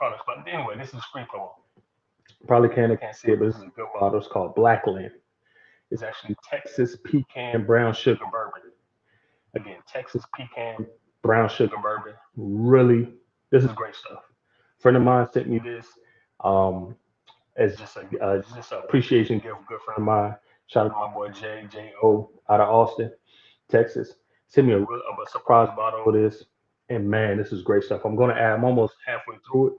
products. But anyway, this is free promo. Probably can't see it, but this is a good bottle. It's called Blackland. It's actually Texas pecan brown sugar bourbon. Again, Texas pecan brown sugar bourbon. Really, this is great stuff. Friend of mine sent me this um, as just an appreciation gift. A good friend of mine. Shout out to my boy J O out of Austin, Texas. Sent me a surprise bottle of this, and man, this is great stuff. I'm gonna add. I'm almost halfway through it.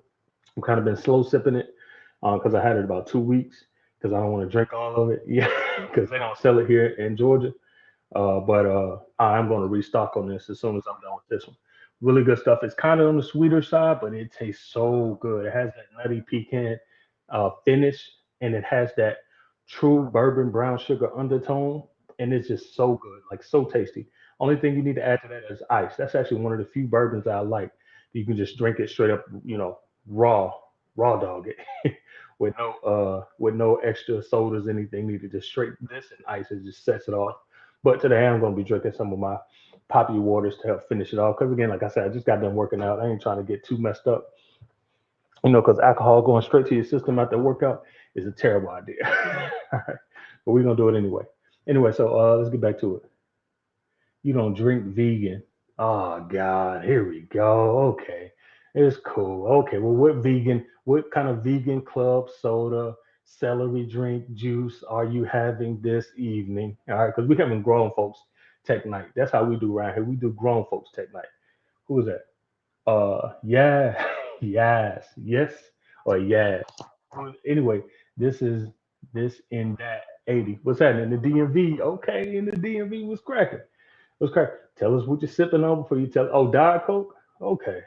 I've kind of been slow sipping it because I had it about 2 weeks because I don't want to drink all of it. Yeah, because they don't sell it here in Georgia. But I'm going to restock on this as soon as I'm done with this one. Really good stuff. It's kind of on the sweeter side, but it tastes so good. It has that nutty pecan finish, and it has that true bourbon brown sugar undertone, and it's just so good, like so tasty. Only thing you need to add to that is ice. That's actually one of the few bourbons I like. You can just drink it straight up, raw, raw dog it. With no extra sodas, anything needed. Just straight this and ice. It just sets it off. But today I'm gonna be drinking some of my poppy waters to help finish it off. Because again, like I said, I just got done working out. I ain't trying to get too messed up, because alcohol going straight to your system after workout is a terrible idea. All right, but we're gonna do it anyway. Anyway, so let's get back to it. You don't drink vegan. Oh God, here we go. Okay, it's cool. Okay, well, what kind of vegan club soda, celery drink, juice are you having this evening? All right, because we having grown folks tech night. That's how we do around here. We do grown folks tech night. Who is that? Yeah, yes, or yes. Anyway, this is this in that 80. What's happening in the DMV? Okay, in the DMV was cracking. What's cracking? Tell us what you're sipping on before you tell. Oh, Diet Coke. Okay,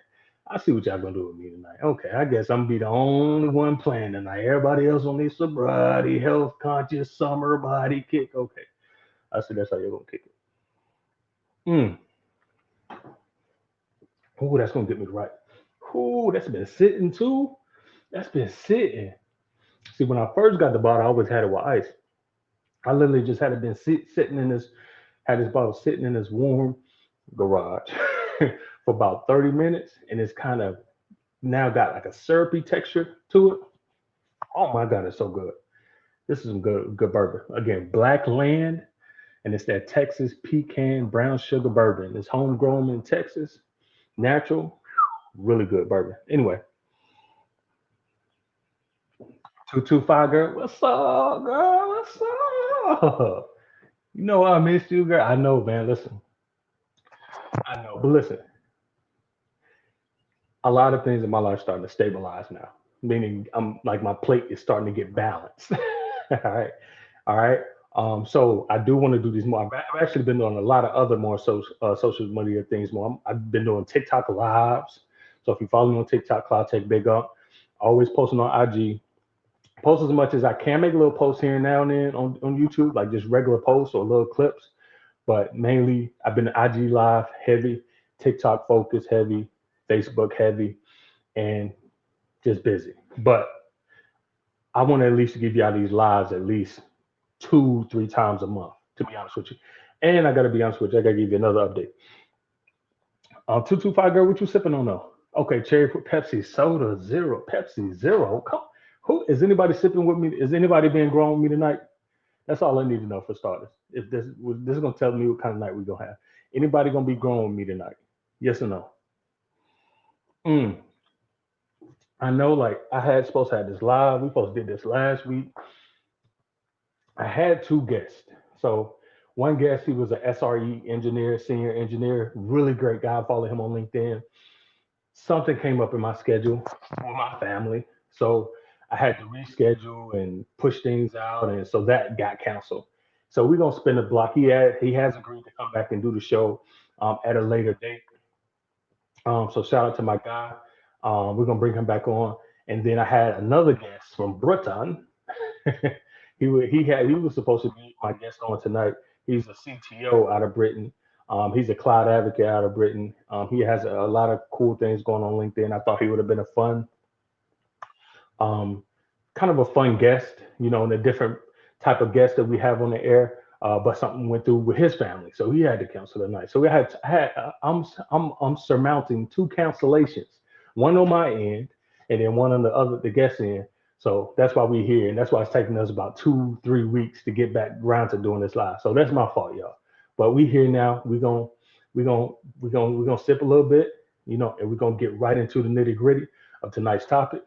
I see what y'all gonna do with me tonight. Okay, I guess I'm gonna be the only one playing tonight. Everybody else on their sobriety, health conscious, summer body kick. Okay, I see that's how you're gonna kick it. Mm. Oh, that's gonna get me right. Oh, that's been sitting too. That's been sitting. See, when I first got the bottle, I always had it with ice. I literally just had it been sitting in this, had this bottle sitting in this warm garage for about 30 minutes, and it's kind of now got like a syrupy texture to it. Oh my God, it's so good. This is some good bourbon. Again, Black Land, and it's that Texas pecan brown sugar bourbon. It's homegrown in Texas, natural, really good bourbon. Anyway, 225 girl, what's up, girl? What's up? You know I missed you, girl. I know, man. Listen, I know, but listen, a lot of things in my life starting to stabilize now. Meaning, I'm like my plate is starting to get balanced. All right, all right. So I do want to do these more. I've actually been doing a lot of other more social media things more. I've been doing TikTok lives. So if you follow me on TikTok, Cloud Tech Big Up. Always posting on IG. Post as much as I can. Make a little posts here and now and then on YouTube, like just regular posts or little clips. But mainly, I've been IG live heavy, TikTok focus heavy, Facebook heavy, and just busy. But I want to at least give y'all these lives at least 2, 3 times a month, to be honest with you. And I gotta be honest with you, I gotta give you another update. 225 girl, what you sipping on though? Okay, cherry Pepsi Soda Zero, Pepsi Zero. Come, who is anybody sipping with me? Is anybody being grown with me tonight? That's all I need to know for starters. If this is gonna tell me what kind of night we're gonna have. Anybody gonna be grown with me tonight? Yes or no? Mm, I know, like I had supposed to have this live. We supposed to did this last week. I had two guests. So one guest, he was a SRE engineer, senior engineer, really great guy. I follow him on LinkedIn. Something came up in my schedule with my family. So I had to reschedule and push things out. And so that got canceled. So we're gonna spin the block. He has agreed to come back and do the show at a later date. So shout out to my guy. We're gonna bring him back on. And then I had another guest from Britain. He was supposed to be my guest on tonight. He's a CTO out of Britain. He's a cloud advocate out of Britain. He has a lot of cool things going on LinkedIn. I thought he would have been a um, kind of a fun guest, and a different type of guest that we have on the air. But something went through with his family, so he had to cancel the night. So we had I'm surmounting two cancellations, one on my end and then one of the guests in. So that's why we're here, and that's why it's taking us about 2, 3 weeks to get back around to doing this live. So that's my fault, y'all. But we here now. We're gonna sip a little bit, and we're gonna get right into the nitty gritty of tonight's topic.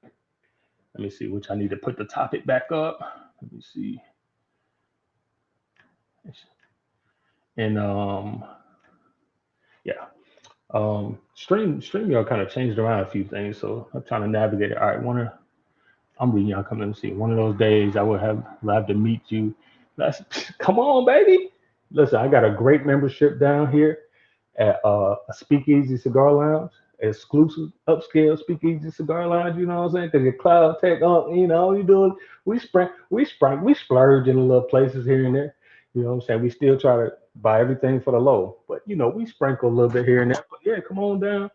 Let me see which I need to put the topic back up. Let me see. And yeah. StreamYard kind of changed around a few things, so I'm trying to navigate it. All right, I'm reading y'all coming. Let me see. One of those days I will have love to meet you. That's come on, baby. Listen, I got a great membership down here at a Speakeasy Cigar Lounge, exclusive upscale Speakeasy Cigar Lounge. You know what I'm saying? Because your cloud tech, you doing we splurge in little places here and there. You know what I'm saying? We still try to buy everything for the low, but we sprinkle a little bit here and there. But yeah, come on down.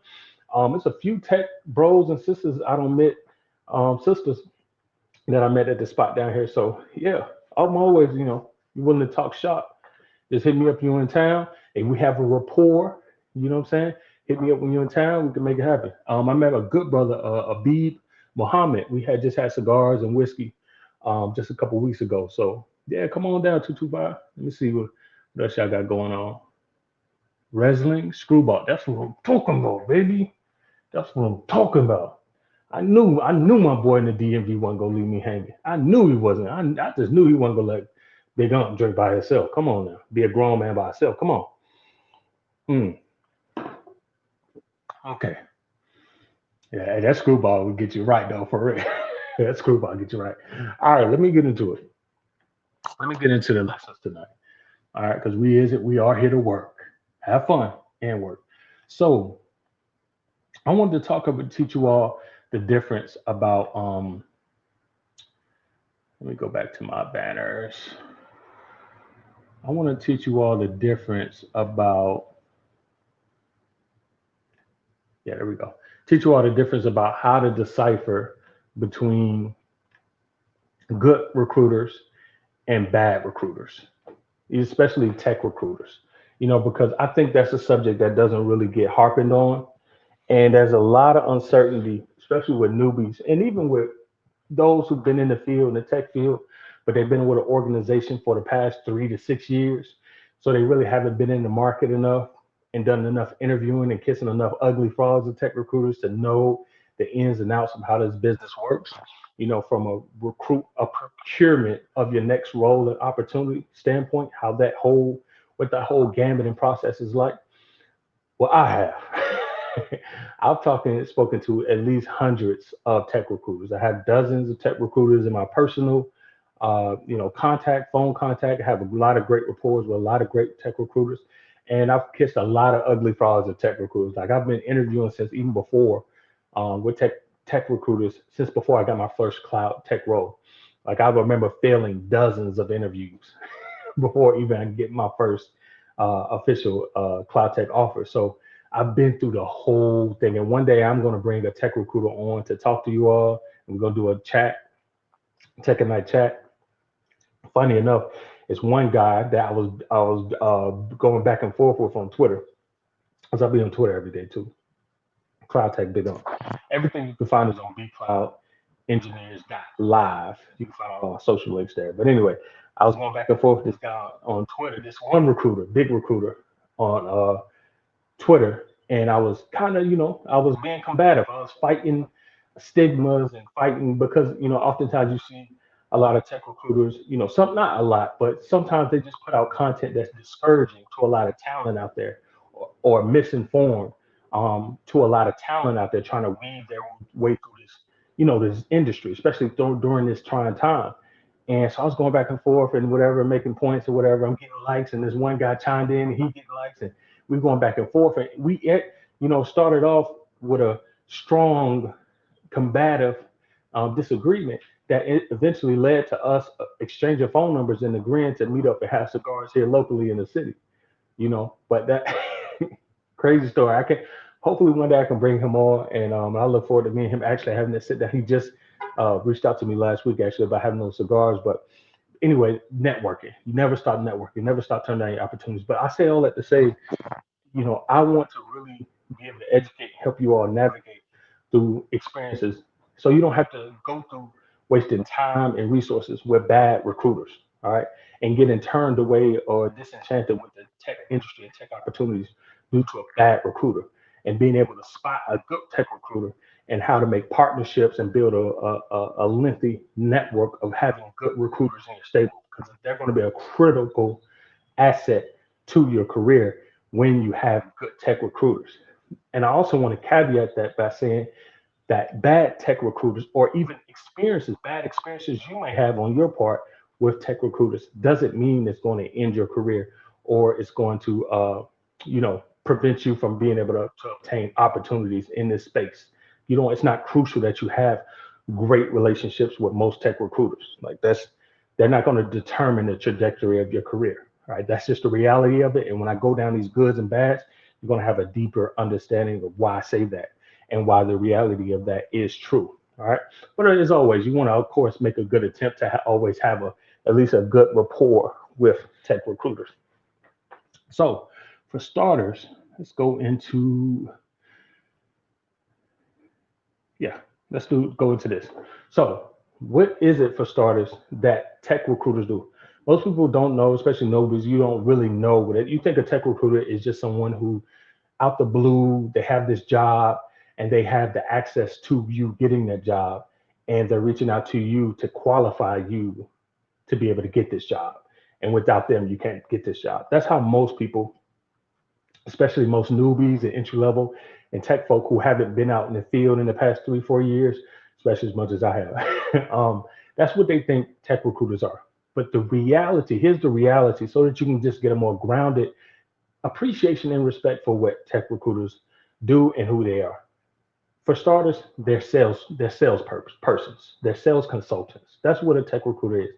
It's a few tech bros and sisters I don't met, sisters that I met at the spot down here. So yeah, I'm always, you willing to talk shop. Just hit me up when you're in town and we have a rapport. You know what I'm saying? Hit me up when you're in town. We can make it happen. I met a good brother, Abib Muhammad. We had just had cigars and whiskey just a couple weeks ago. So yeah, come on down 225. Let me see what else y'all got going on. Wrestling, screwball. That's what I'm talking about, baby. That's what I'm talking about. I knew my boy in the DMV wasn't gonna leave me hanging. I knew he wasn't. I just knew he wasn't gonna let Big Ump drink by himself. Come on now, be a grown man by himself. Come on. Mm, okay. Yeah, that screwball will get you right though, for real. That screwball will get you right. All right, let me get into it. Let me get into the lessons tonight. All right, because we are here to work, have fun, and work. So I wanted to teach you all the difference about let me go back to my banners. I want to teach you all the difference about, yeah, there we go. Teach you all the difference about how to decipher between good recruiters and bad recruiters, especially tech recruiters. Because I think that's a subject that doesn't really get harped on. And there's a lot of uncertainty, especially with newbies and even with those who've been in the field, in the tech field, but they've been with an organization for the past 3 to 6 years. So they really haven't been in the market enough and done enough interviewing and kissing enough ugly frogs of tech recruiters to know the ins and outs of how this business works. From a procurement of your next role and opportunity standpoint, what that whole gambit and process is like. Well, I have. I've spoken to at least hundreds of tech recruiters. I have dozens of tech recruiters in my personal, phone contact. I have a lot of great rapports with a lot of great tech recruiters, and I've kissed a lot of ugly frogs of tech recruiters. Like I've been interviewing since even before, with tech recruiters since before I got my first cloud tech role. Like I remember failing dozens of interviews before even getting my first official cloud tech offer. So I've been through the whole thing. And one day I'm going to bring a tech recruiter on to talk to you all. And we're going to do a chat, tech and night chat. Funny enough, it's one guy that I was going back and forth with on Twitter, because I'll be on Twitter every day too. Cloud Tech Big On. Everything you can find is on bcloudengineers.live. You can find all our social links there. But anyway, I was going back and forth with this guy on Twitter, this one recruiter, big recruiter on Twitter, and I was kind of, I was being combative. I was fighting stigmas and fighting because, oftentimes you see a lot of tech recruiters, some not a lot, but sometimes they just put out content that's discouraging to a lot of talent out there, or misinformed to a lot of talent out there trying to weave their way through this industry, especially during this trying time. And so I was going back and forth and whatever, making points or whatever. I'm getting likes, and this one guy chimed in, and he getting likes, and we're going back and forth. And we, started off with a strong, combative disagreement that eventually led to us exchanging phone numbers and agreeing to meet up and have cigars here locally in the city. But that crazy story. I can hopefully one day I can bring him on, and I look forward to me and him actually having this sit down. He just reached out to me last week actually about having those cigars, but anyway, networking. You never stop networking. You never stop turning down your opportunities. But I say all that to say, I want to really be able to educate, help you all navigate through experiences, so you don't have to go through wasting time and resources with bad recruiters. All right, and getting turned away or disenchanted with the tech industry and tech opportunities due to a bad recruiter, and being able to spot a good tech recruiter and how to make partnerships and build a lengthy network of having good recruiters in your stable, because they're going to be a critical asset to your career when you have good tech recruiters. And I also want to caveat that by saying that bad tech recruiters, or even bad experiences you may have on your part with tech recruiters, doesn't mean it's going to end your career, or it's going to, prevent you from being able to obtain opportunities in this space. It's not crucial that you have great relationships with most tech recruiters. Like they're not going to determine the trajectory of your career. Right? That's just the reality of it. And when I go down these goods and bads, you're going to have a deeper understanding of why I say that and why the reality of that is true. All right. But as always, you want to, of course, make a good attempt to always have at least a good rapport with tech recruiters. So, for starters, let's go into, yeah, go into this. So, what is it for starters that tech recruiters do? Most people don't know, especially newbies. You don't really know what it. You think a tech recruiter is just someone who, out the blue, they have this job and they have the access to you getting that job, and they're reaching out to you to qualify you to be able to get this job. And without them, you can't get this job. That's how most people, especially most newbies and entry level and tech folk who haven't been out in the field in the past 3, 4 years, especially as much as I have, that's what they think tech recruiters are. But here's the reality, so that you can just get a more grounded appreciation and respect for what tech recruiters do and who they are. For starters, persons, they're sales consultants. That's what a tech recruiter is.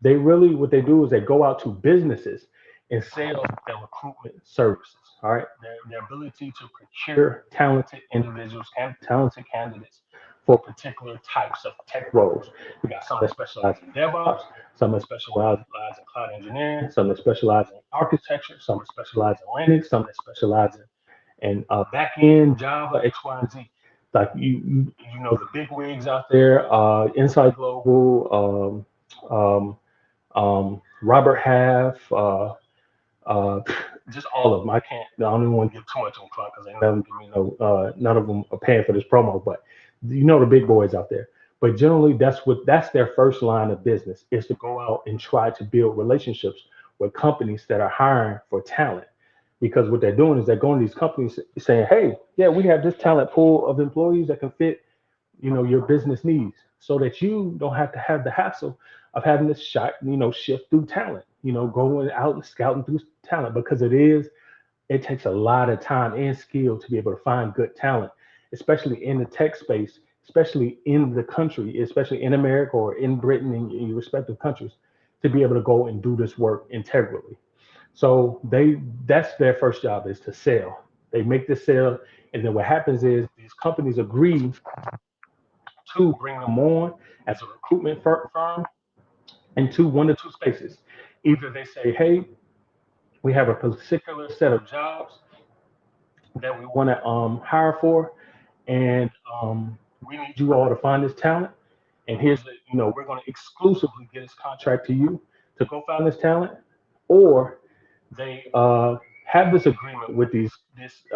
What they do is they go out to businesses and sell their recruitment services. All right, their ability to procure talented individuals and talented candidates for particular types of tech roles. We got some that specialize in DevOps, some that specialize in cloud engineering, some that specialize in architecture, some that specialize in Linux, some that specialize in back end Java, X, Y, and Z. Like the big wigs out there, Inside Global, Robert Half, uh, just all of them. I don't even want to give too much on front because they never give me none of them are paying for this promo, but the big boys out there. But generally, that's their first line of business, is to go out and try to build relationships with companies that are hiring for talent. Because what they're doing is they're going to these companies saying, hey, yeah, we have this talent pool of employees that can fit your business needs, so that you don't have to have the hassle of having to shift through talent, going out and scouting through talent, because it takes a lot of time and skill to be able to find good talent, especially in the tech space, especially in the country, especially in America or in Britain, in your respective countries, to be able to go and do this work integrally. So that's their first job, is to sell. They make the sale, and then what happens is these companies agree to bring them on as a recruitment firm into one of two spaces. Either they say, hey, we have a particular set of jobs that we want to hire for, and we need you all to find this talent. And we're going to exclusively get this contract to you to go find this talent. Or they have this agreement with this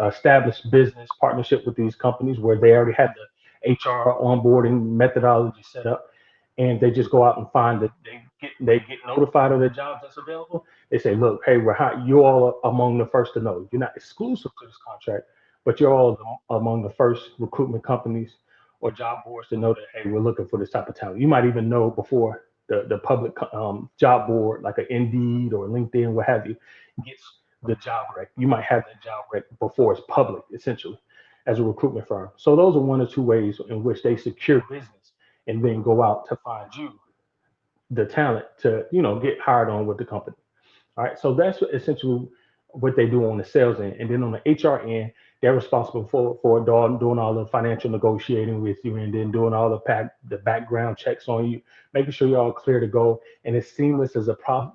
established business partnership with these companies, where they already have the HR onboarding methodology set up, and they just go out and find that they get notified of the jobs that's available. They say, look, hey, you all are among the first to know. You're not exclusive to this contract, but you're all among the first recruitment companies or job boards to know that, hey, we're looking for this type of talent. You might even know before the public job board, like an Indeed or LinkedIn, what have you, gets the job rec. You might have that job rec before it's public, essentially, as a recruitment firm. So those are one or two ways in which they secure business and then go out to find you the talent to, get hired on with the company. All right. So that's essentially what they do on the sales end. And then on the HR end, they're responsible for doing all the financial negotiating with you, and then doing all the background checks on you, making sure you're all clear to go. And it's seamless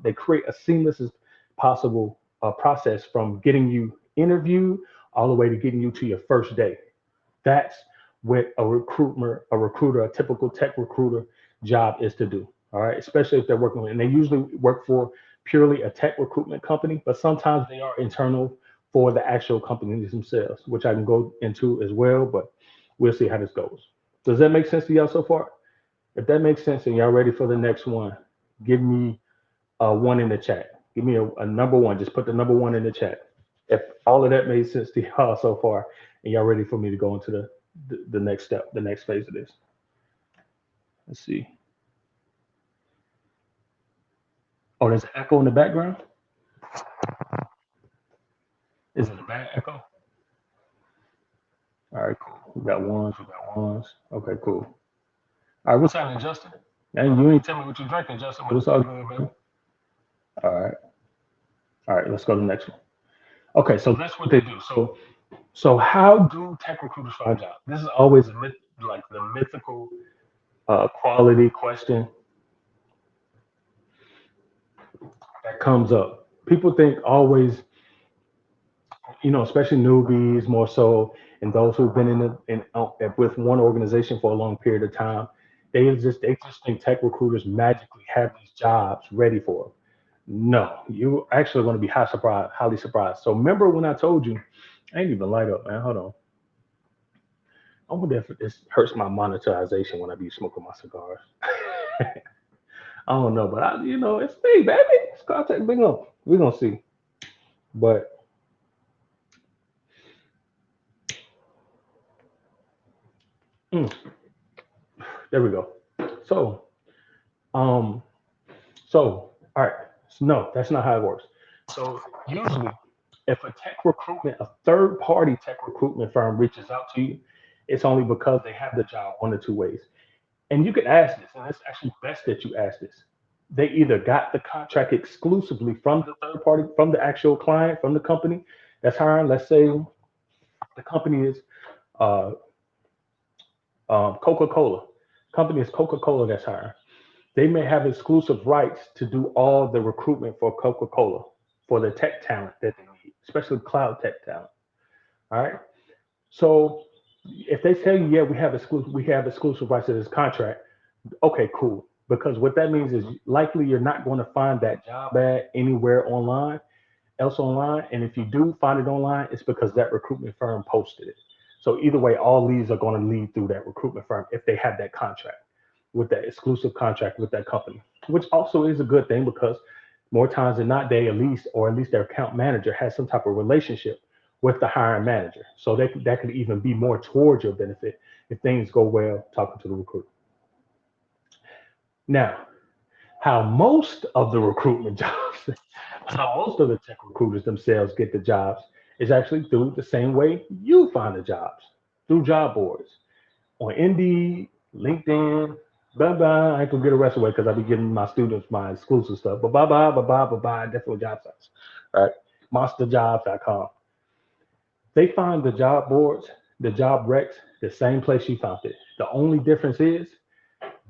they create a seamless as possible process from getting you interviewed all the way to getting you to your first day. That's what a typical tech recruiter job is to do. All right, especially if they're working with, and they usually work for purely a tech recruitment company, but sometimes they are internal for the actual companies themselves, which I can go into as well. But we'll see how this goes. Does that make sense to y'all so far? If that makes sense and y'all ready for the next one, give me a one in the chat. Give me a number one. Just put the number one in the chat. If all of that made sense to y'all so far, and y'all ready for me to go into the next step, the next phase of this. Let's see. Oh, there's an echo in the background. Is it a bad echo? All right, cool. We got ones. We got ones. Okay, cool. All right, what's happening, Justin? And you ain't tell me what you're drinking, Justin, but it's all good, baby. All right. All right, let's go to the next one. Okay, so that's what they do. So how do tech recruiters find jobs? This is always a myth, like the mythical quality question that comes up. People think always, especially newbies more so, and those who've been with one organization for a long period of time, they just think tech recruiters magically have these jobs ready for them. No, you actually going to be highly surprised. So remember when I told you, I ain't even light up, man. Hold on. I wonder if this hurts my monetization when I be smoking my cigars. I don't know, but it's me, baby. It's contact. We gonna see. But mm, there we go. So, um, all right. So, no, that's not how it works. So usually, if a third party tech recruitment firm reaches out to you, it's only because they have the job one or two ways. And you can ask this, and it's actually best that you ask this. They either got the contract exclusively from the third party, from the actual client, from the company that's hiring. Let's say the company is uh, Coca-Cola. Company is Coca-Cola that's hiring. They may have exclusive rights to do all the recruitment for Coca-Cola for the tech talent that they need, especially cloud tech talent. All right. So if they tell you, yeah, we have exclusive rights to this contract, okay, cool. Because what that means is likely you're not going to find that job ad anywhere else online. And if you do find it online, it's because that recruitment firm posted it. So either way, all leads are going to lead through that recruitment firm if they have that contract with that exclusive contract with that company, which also is a good thing because more times than not, at least their account manager has some type of relationship with the hiring manager. So that could even be more towards your benefit if things go well talking to the recruiter. Now, how most of the recruitment jobs, how most of the tech recruiters themselves get the jobs is actually through the same way you find the jobs, through job boards on Indeed, LinkedIn. Bye bye. I ain't gonna get the rest away because I be giving my students my exclusive stuff. But bye bye, bye bye, bye bye. Different job sites. All right. Monsterjobs.com. They find the job boards, the job recs, the same place you found it. The only difference is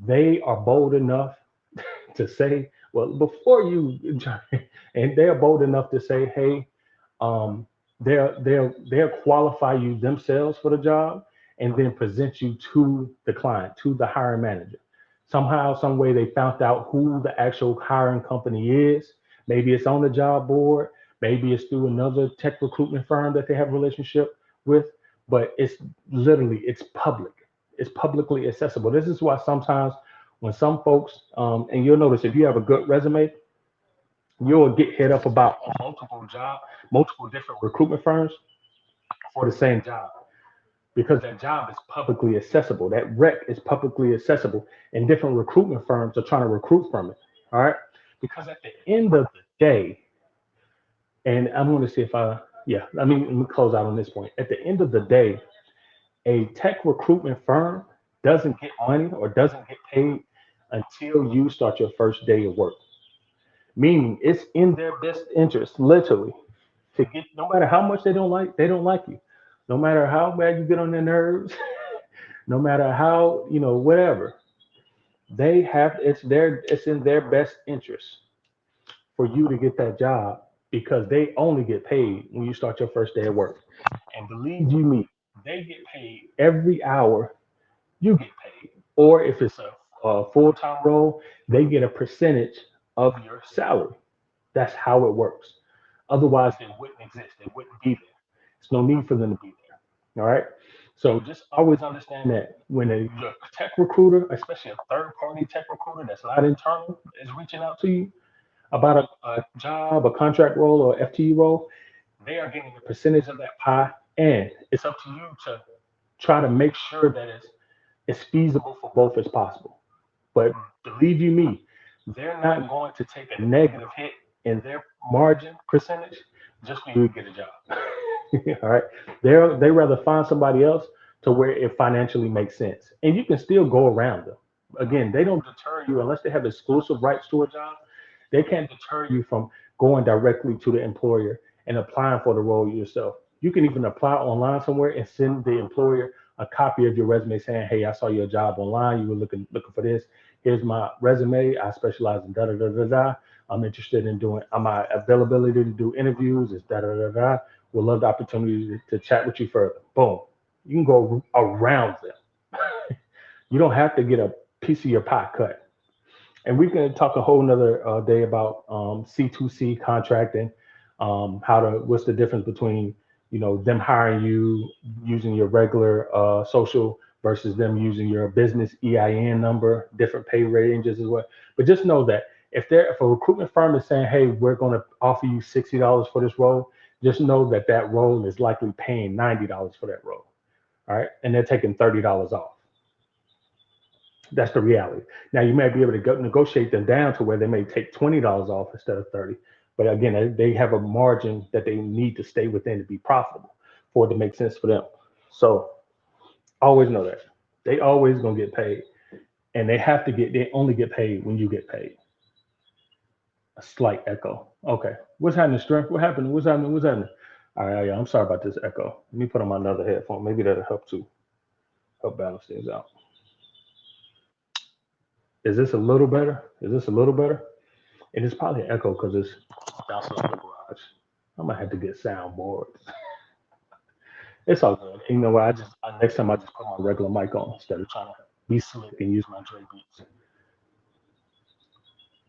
they are bold enough to say, well, before you, and they're bold enough to say, hey, they'll qualify you themselves for the job and then present you to the client, to the hiring manager. Somehow, some way, they found out who the actual hiring company is. Maybe it's on the job board. Maybe it's through another tech recruitment firm that they have a relationship with. But it's public. It's publicly accessible. This is why sometimes when some folks, and you'll notice if you have a good resume, you'll get hit up about multiple different recruitment firms for the same job because that job is publicly accessible. That rec is publicly accessible, and different recruitment firms are trying to recruit from it. All right, because at the end of the day, and I'm going to see if let me close out on this point. At the end of the day, a tech recruitment firm doesn't get money or doesn't get paid until you start your first day of work. Meaning it's in their best interest, literally, to get no matter how much they don't like you. No matter how bad you get on their nerves, no matter how, whatever, it's in their best interest for you to get that job because they only get paid when you start your first day of work. And believe you me, they get paid every hour you get paid. Or if it's a full-time role, they get a percentage of your salary. That's how it works. Otherwise, they wouldn't exist. They wouldn't be there. There's no need for them to be there. All right. So just always understand that when a tech recruiter, especially a third-party tech recruiter that's not internal, is reaching out to you about a job, a contract role, or FTE role, they are getting a percentage of that pie, and it's up to you to try to make sure that it's feasible for both as possible. But believe you me, they're not going to take a negative hit in their margin percentage just for you to get a job. All right. They rather find somebody else to where it financially makes sense. And you can still go around them. Again, they don't deter you unless they have exclusive rights to a job. They can't deter you from going directly to the employer and applying for the role yourself. You can even apply online somewhere and send the employer a copy of your resume saying, "Hey, I saw your job online. You were looking for this. Here's my resume. I specialize in da da da da da. I'm interested in doing my availability to do interviews is da da da da. Would love the opportunity to chat with you further." Boom. You can go around them. You don't have to get a piece of your pie cut. And we can talk a whole nother day about C2C contracting, what's the difference between, them hiring you using your regular social versus them using your business EIN number, different pay ranges as well. But just know that if a recruitment firm is saying, "Hey, we're going to offer you $60 for this role," just know that that role is likely paying $90 for that role. All right. And they're taking $30 off. That's the reality. Now you may be able to negotiate them down to where they may take $20 off instead of 30. But again, they have a margin that they need to stay within to be profitable for it to make sense for them. So always know that they always gonna get paid, and they only get paid when you get paid. A slight echo. Okay, what's happening, strength? What happened? What's happening? What's happening? All right, yeah, I'm sorry about this echo. Let me put on my another headphone. Maybe that'll help too. Help balance things out. Is this a little better? Is this a little better? And it's probably an echo because it's bouncing off the garage. I might have to get soundboards. It's all good. You know what? Next time I just put my regular mic on instead of trying to be slick and use my Dre beats.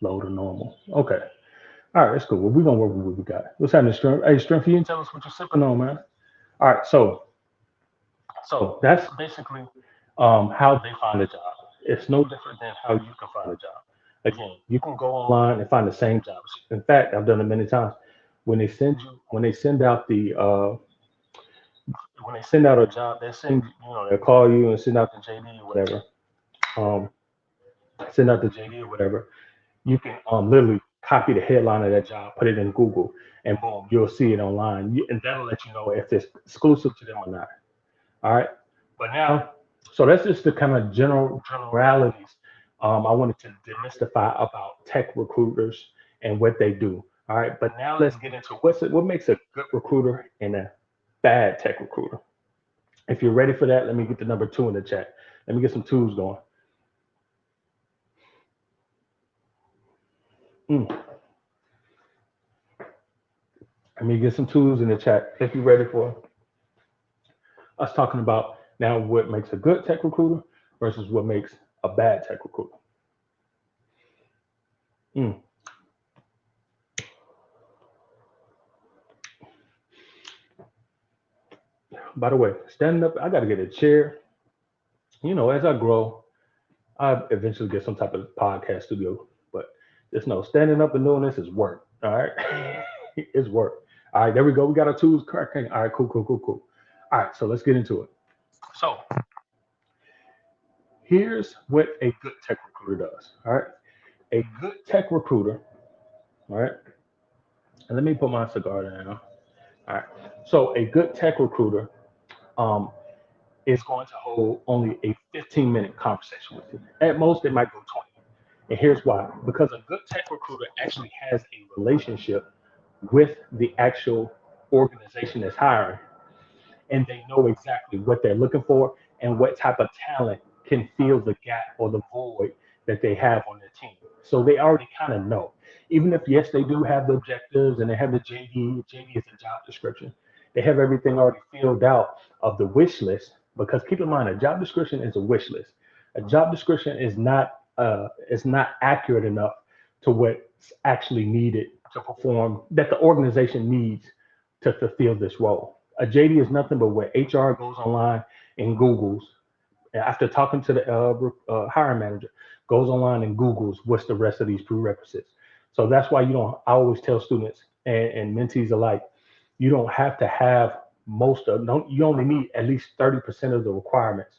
Low to normal. Okay. All right, that's cool. Well, we're gonna work with what we got. What's happening, Strength? Hey, Strength, you can tell us what you're sipping on, man. All right, so that's basically how they find a job. It's no different than how you can find a job. Again, you can go online and find the same jobs. In fact, I've done it many times. When they send out when they send out a job, they'll call you and send out the JD or whatever. Um, Send out the JD or whatever. You can literally copy the headline of that job, put it in Google, and boom, you'll see it online, and that'll let you know if it's exclusive to them or not. All right. But now, so that's just the kind of generalities I wanted to demystify about tech recruiters and what they do. All right. But now let's get into what makes a good recruiter and a bad tech recruiter. If you're ready for that, let me get the number two in the chat. Let me get some twos going. Mm. Let me get some twos in the chat if you're ready for us talking about now what makes a good tech recruiter versus what makes a bad tech recruiter. Mm. By the way, standing up, I got to get a chair. As I grow, I eventually get some type of podcast studio. But just know, standing up and doing this is work. All right, it's work. All right, there we go. We got our tools cracking. All right, cool, cool, cool, cool. All right, so let's get into it. So here's what a good tech recruiter does. All right, a good tech recruiter. All right, and let me put my cigar down. All right, so a good tech recruiter um, is going to hold only a 15-minute conversation with you. At most, it might go 20. And here's why. Because a good tech recruiter actually has a relationship with the actual organization that's hiring, and they know exactly what they're looking for and what type of talent can fill the gap or the void that they have on their team. So they already kind of know. Even if, yes, they do have the objectives and they have the JD, JD is a job description. They have everything already filled out of the wish list, because keep in mind, a job description is a wish list. A job description is not accurate enough to what's actually needed to perform, that the organization needs to fulfill this role. A JD is nothing but what HR goes online and Googles after talking to the hiring manager, goes online and Googles what's the rest of these prerequisites. So that's why you don't. I always tell students and mentees alike, you don't have to have most of. Don't you only need at least 30% of the requirements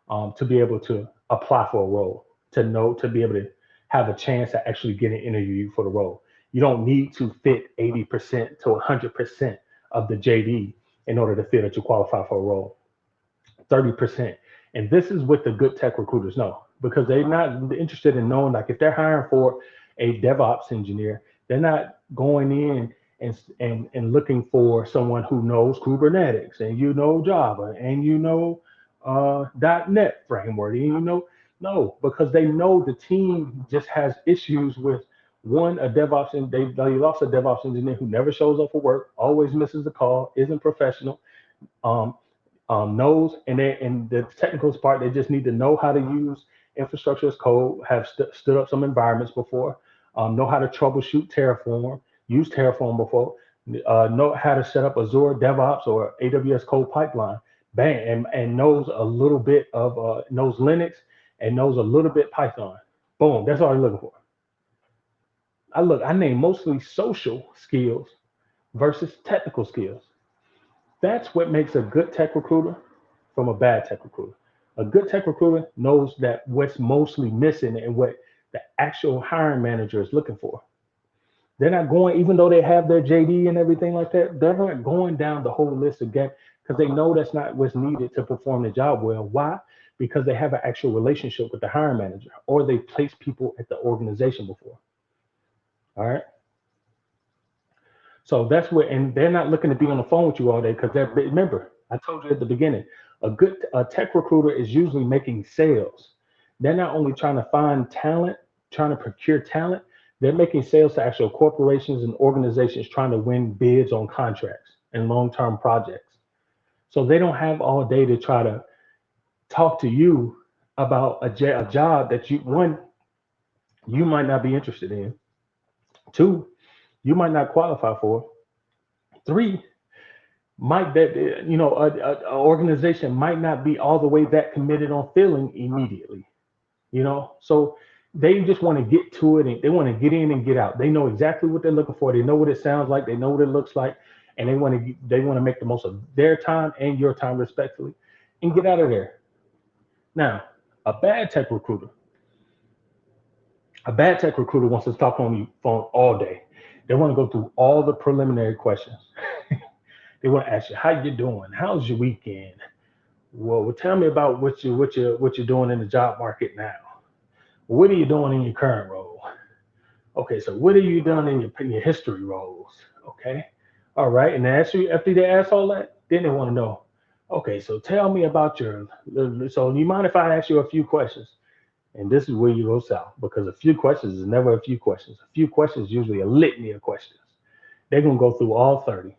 to be able to apply for a role. To be able to have a chance to actually get an interview for the role. You don't need to fit 80% to 100% of the JD in order to feel that you qualify for a role. 30%. And this is what the good tech recruiters know, because they're not interested in knowing, like, if they're hiring for a DevOps engineer, they're not going in and looking for someone who knows Kubernetes and Java and .NET framework and no, because they know the team just has issues with one, a DevOps, and they lost a DevOps engineer who never shows up for work, always misses the call, isn't professional, um, knows, and the technical part, they just need to know how to use infrastructure as code, have stood up some environments before, know how to troubleshoot Terraform, use Terraform before, know how to set up Azure DevOps or AWS code pipeline, bang, and knows a little bit of knows Linux and knows a little bit Python. Boom, that's all you're looking for. I name mostly social skills versus technical skills. That's what makes a good tech recruiter from a bad tech recruiter. A good tech recruiter knows that what's mostly missing and what the actual hiring manager is looking for. They're not going, even though they have their JD and everything like that, they're not going down the whole list again, because they know that's not what's needed to perform the job well. Why? Because they have an actual relationship with the hiring manager, or they place people at the organization before. All right. So that's what, and they're not looking to be on the phone with you all day, because they're, remember, I told you at the beginning, a tech recruiter is usually making sales. They're not only trying to find talent, trying to procure talent, they're making sales to actual corporations and organizations trying to win bids on contracts and long-term projects. So they don't have all day to try to talk to you about a job that one, you might not be interested in, two, you might not qualify for, three, might that a organization might not be all the way that committed on filling immediately. So they just want to get to it, and they want to get in and get out. They know exactly what they're looking for. They know what it sounds like. They know what it looks like, and they want to make the most of their time and your time respectfully, and get out of there. Now, a bad tech recruiter, a bad tech recruiter wants to talk on the phone all day. They want to go through all the preliminary questions. They want to ask you, how you doing? How's your weekend? Well, tell me about what you're doing in the job market now. What are you doing in your current role? Okay, so what are you doing in your history roles? Okay, all right. And after they ask all that, then they want to know. Okay, so tell me about your. So, do you mind if I ask you a few questions? And this is where you go south, because a few questions is never a few questions. A few questions is usually a litany of questions. They're gonna go through all 30.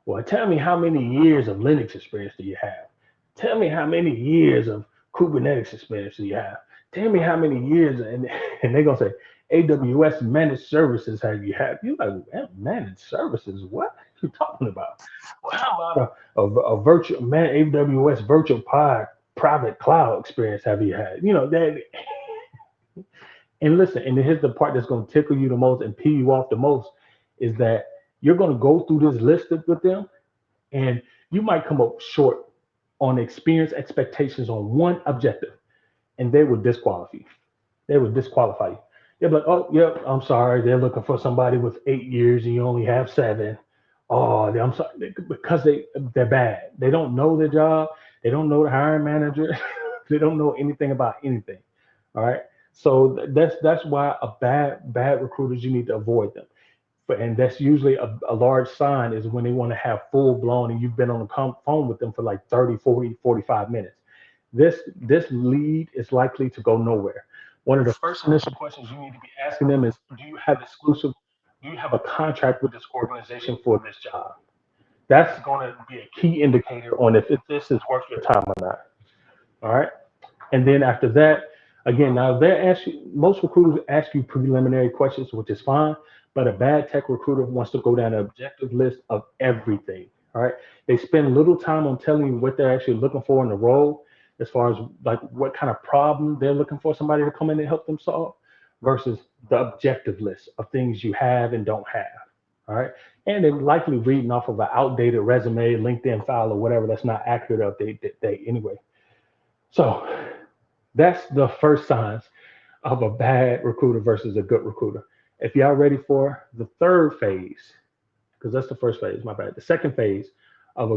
Well, tell me, how many years of Linux experience do you have? Tell me how many years of Kubernetes experience do you have? Tell me how many years, and they're gonna say AWS managed services have you had? You're like, managed services? What are you talking about? Well, how about a virtual AWS virtual pod private cloud experience have you had? That. And listen, and here's the part that's going to tickle you the most and pee you off the most, is that you're going to go through this list with them, and you might come up short on experience expectations on one objective, and they will disqualify you. They will disqualify you. They're like, oh, yep, I'm sorry. They're looking for somebody with 8 years and you only have 7. Oh, I'm sorry, because they're bad. They don't know their job. They don't know the hiring manager. They don't know anything about anything. All right. So that's why a bad recruiters, you need to avoid them. And that's usually a large sign, is when they want to have full blown and you've been on the phone with them for like 30, 40, 45 minutes. This lead is likely to go nowhere. One of the first initial questions you need to be asking them is, do you have a contract with this organization for this job? That's going to be a key indicator on if this is worth your time or not. All right. And then after that, again, now they ask you, most recruiters ask you preliminary questions, which is fine, but a bad tech recruiter wants to go down an objective list of everything. All right. They spend little time on telling you what they're actually looking for in the role, as far as like what kind of problem they're looking for somebody to come in and help them solve, versus the objective list of things you have and don't have. All right. And they're likely reading off of an outdated resume, LinkedIn file, or whatever that's not accurate or update anyway. So that's the first signs of a bad recruiter versus a good recruiter. If y'all ready for the third phase, because that's the first phase, my bad. The second phase of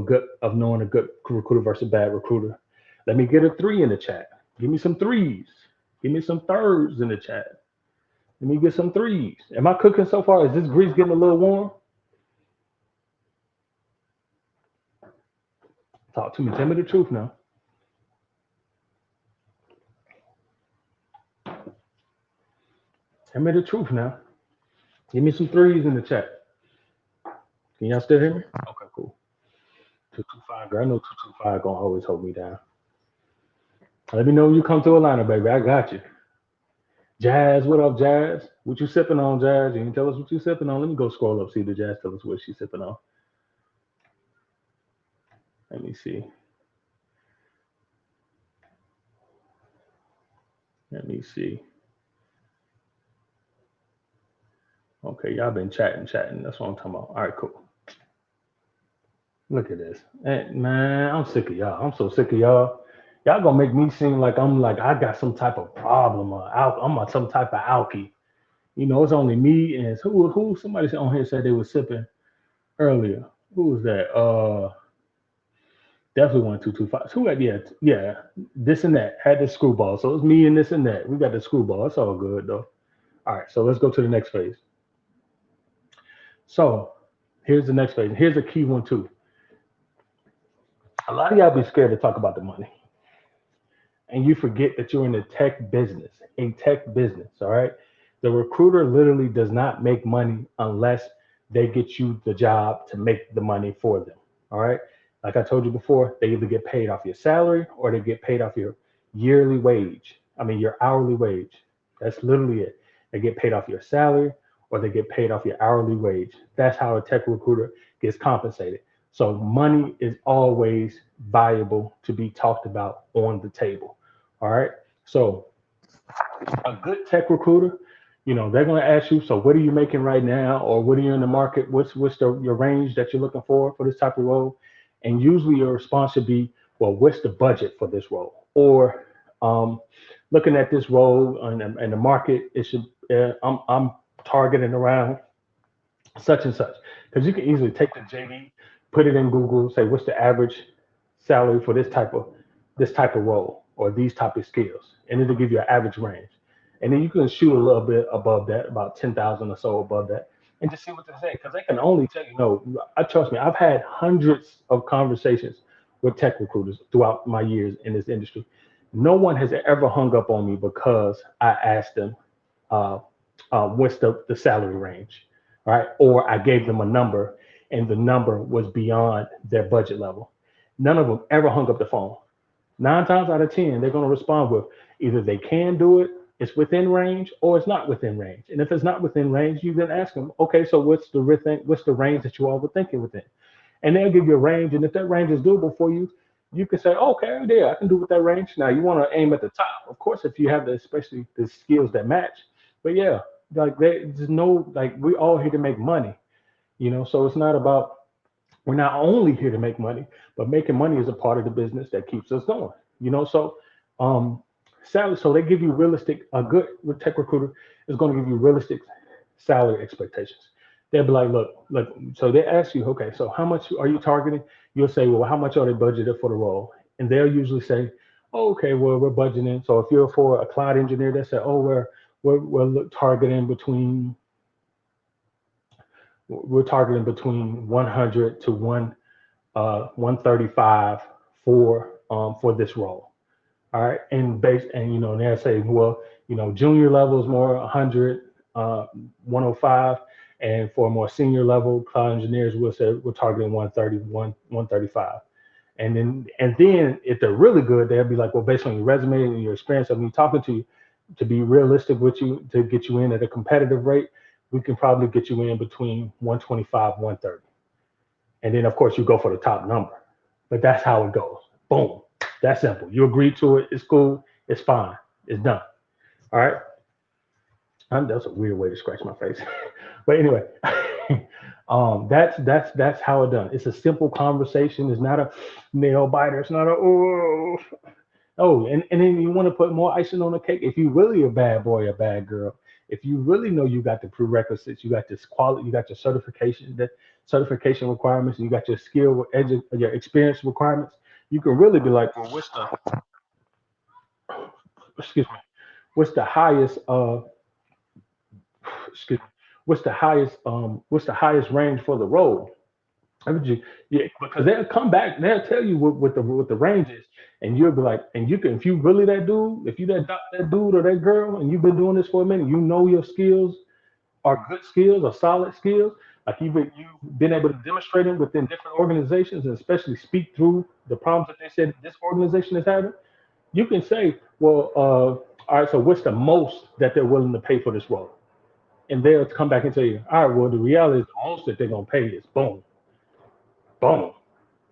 knowing a good recruiter versus a bad recruiter. Let me get a three in the chat. Give me some threes. Give me some thirds in the chat. Let me get some threes. Am I cooking so far? Is this grease getting a little warm? Talk to me. Tell me the truth now. Tell me the truth now. Give me some threes in the chat. Can y'all still hear me? Okay, cool. 225, girl. I know 225 gonna always hold me down. Let me know when you come to Atlanta, baby. I got you. Jazz, what up, Jazz? What you sipping on, Jazz? You can tell us what you sipping on. Let me go scroll up, see the Jazz tell us what she's sipping on. Let me see. Let me see. Okay, y'all been chatting. That's what I'm talking about. All right, cool. Look at this. Hey, man, I'm sick of y'all. I'm so sick of y'all. Y'all gonna make me seem like I'm like I got some type of problem or I'm on some type of alky. It's only me and who somebody on here said they was sipping earlier. Who was that? Definitely 1 2 2 5. Who had yeah, this and that had the screwball. So it's me and this and that. We got the screwball. It's all good though. All right, so let's go to the next phase. So here's the next phase. Here's a key one too. A lot of y'all be scared to talk about the money, and you forget that you're in the tech business. A tech business. All right. The recruiter literally does not make money unless they get you the job to make the money for them. All right. Like I told you before, they either get paid off your salary or they get paid off your yearly wage. I mean, your hourly wage. That's literally it. They get paid off your salary or they get paid off your hourly wage. That's how a tech recruiter gets compensated. So money is always valuable to be talked about on the table. All right. So a good tech recruiter, they're going to ask you, so what are you making right now, or what are you in the market? What's your range that you're looking for this type of role? And usually your response should be, well, what's the budget for this role? Or looking at this role and the market, it should I'm targeting around such and such, because you can easily take the JD, put it in Google, say what's the average salary for this type of role or these type of skills, and it'll give you an average range. And then you can shoot a little bit above that, about 10,000 or so above that, and just see what they say, because they can only tell you no. I trust me, I've had hundreds of conversations with tech recruiters throughout my years in this industry. No one has ever hung up on me because I asked them uh, what's the salary range, right? Or I gave them a number and the number was beyond their budget level. None of them ever hung up the phone. 9 times out of 10, they're going to respond with either they can do it, it's within range, or it's not within range. And if it's not within range, you then ask them, okay, so what's the range that you all were thinking within? And they'll give you a range. And if that range is doable for you, you can say, okay, yeah, I can do with that range. Now you want to aim at the top, of course, if you have especially the skills that match. But yeah, like there's no like we all here to make money, So it's not about we're not only here to make money, but making money is a part of the business that keeps us going. So um, salary. So they give you realistic. A good tech recruiter is going to give you realistic salary expectations. They'll be like, look. So they ask you, okay, so how much are you targeting? You'll say, well, how much are they budgeted for the role? And they'll usually say, oh, okay, well, we're budgeting. So if you're for a cloud engineer, they say, oh, we're targeting between 100 to 135 for this role. All right, and they're saying, well, junior level is more 100, 105, And for more senior level cloud engineers, we'll say we're targeting 131, 135. And then if they're really good, they'll be like, well, based on your resume and your experience of me talking to you, to be realistic with you, to get you in at a competitive rate, we can probably get you in between 125, 130. And then of course you go for the top number. But that's how it goes. Boom. That's simple. You agree to it, it's cool, it's fine, it's done. All right. That's a weird way to scratch my face. But anyway, that's how it done. It's a simple conversation. It's not a nail biter. It's not a and then you want to put more icing on the cake. If you really a bad boy, a bad girl, if you really know you got the prerequisites, you got this quality, you got your certification, the certification requirements, and you got your your experience requirements, you can really be like, well, excuse me, what's the highest excuse me, what's the highest range for the role? I mean, yeah, because they'll come back, they'll tell you what the range is, and you'll be like, and you can, if you really that dude, if you that dude or that girl, and you've been doing this for a minute, you know your skills are good skills or solid skills. Like you've been able to demonstrate them within different organizations, and especially speak through the problems that they said this organization is having. You can say, well, all right, so what's the most that they're willing to pay for this role? And they'll come back and tell you, all right, well, the reality is the most that they're gonna pay is boom, boom.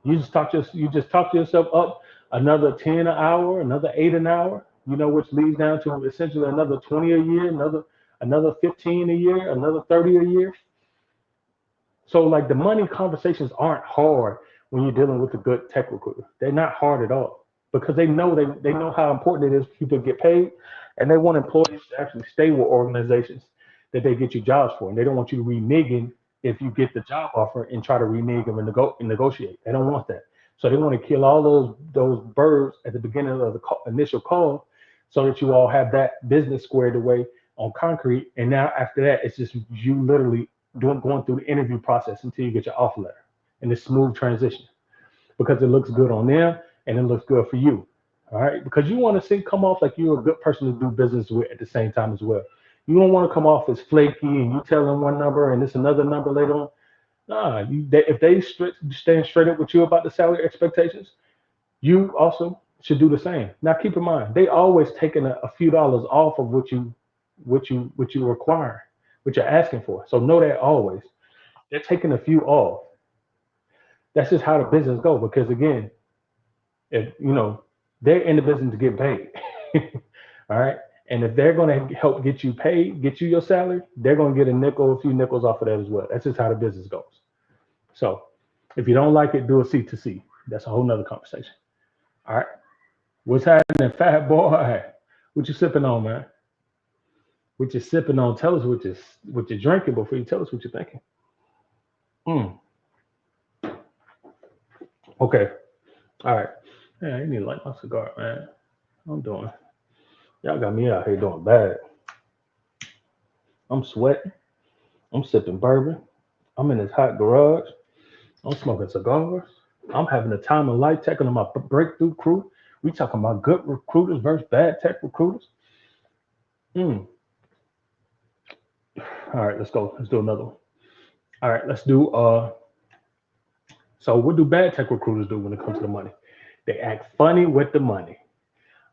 You just talk to yourself up another 10 an hour, another 8 an hour, which leads down to essentially another 20 a year, another 15 a year, another 30 a year. So like the money conversations aren't hard when you're dealing with a good tech recruiter. They're not hard at all because they know how important it is for people to get paid, and they want employees to actually stay with organizations that they get you jobs for, and they don't want you reneging if you get the job offer and try to renege and negotiate. They don't want that. So they want to kill all those birds at the beginning of the initial call, so that you all have that business squared away on concrete. And now after that, it's just you literally going through the interview process until you get your offer letter and this smooth transition because it looks good on them and it looks good for you. All right, because you want to come off like you're a good person to do business with at the same time as well. You don't want to come off as flaky and you tell them one number and it's another number later on. Nah, if they stand straight up with you about the salary expectations, you also should do the same. Now, keep in mind, they always taking a few dollars off of what you require, what you're asking for. So know that always they're taking a few off. That's just how the business goes. Because again, if they're in the business to get paid, all right. And if they're going to help get you paid, get you your salary, they're going to get a few nickels off of that as well. That's just how the business goes. So if you don't like it, do a C to C. That's a whole nother conversation. All right. What's happening, fat boy? What you sipping on, man? What you sipping on? Tell us what you're drinking before you tell us what you're thinking. Mm. Okay. All right. Yeah, you need to light my cigar, man. I'm doing. Y'all got me out here doing bad. I'm sweating. I'm sipping bourbon. I'm in this hot garage. I'm smoking cigars. I'm having the time of life taking on my breakthrough crew. We talking about good recruiters versus bad tech recruiters. Mm. All right, let's go. Let's do another one. All right, let's do so what do bad tech recruiters do when it comes to the money? They act funny with the money.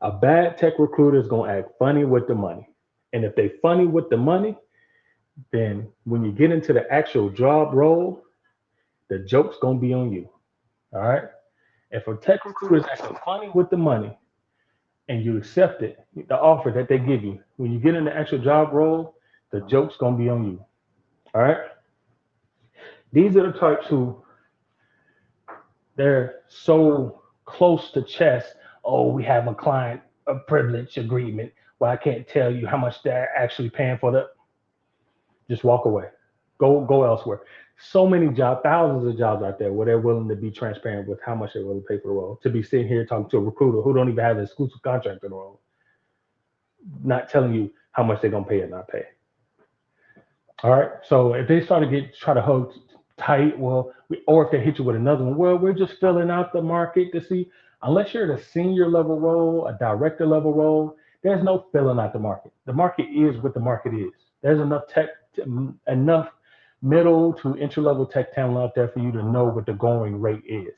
A bad tech recruiter is gonna act funny with the money. And if they funny with the money, then when you get into the actual job role, the joke's gonna be on you. All right. If a tech recruiter is acting funny with the money and you accept it, the offer that they give you, when you get in the actual job role, the joke's gonna be on you. All right. These are the types who they're so close to chest. Oh, we have a privilege agreement where I can't tell you how much they're actually paying for the. Just walk away. Go elsewhere. So many jobs, thousands of jobs out there where they're willing to be transparent with how much they're willing to pay for the role. To be sitting here talking to a recruiter who don't even have an exclusive contract in the role, not telling you how much they're gonna pay or not pay. All right. So if they try to hug tight, or if they hit you with another one, well, we're just filling out the market to see. Unless you're at a senior level role, a director level role, there's no filling out the market. The market is what the market is. There's enough middle to entry-level tech talent out there for you to know what the going rate is.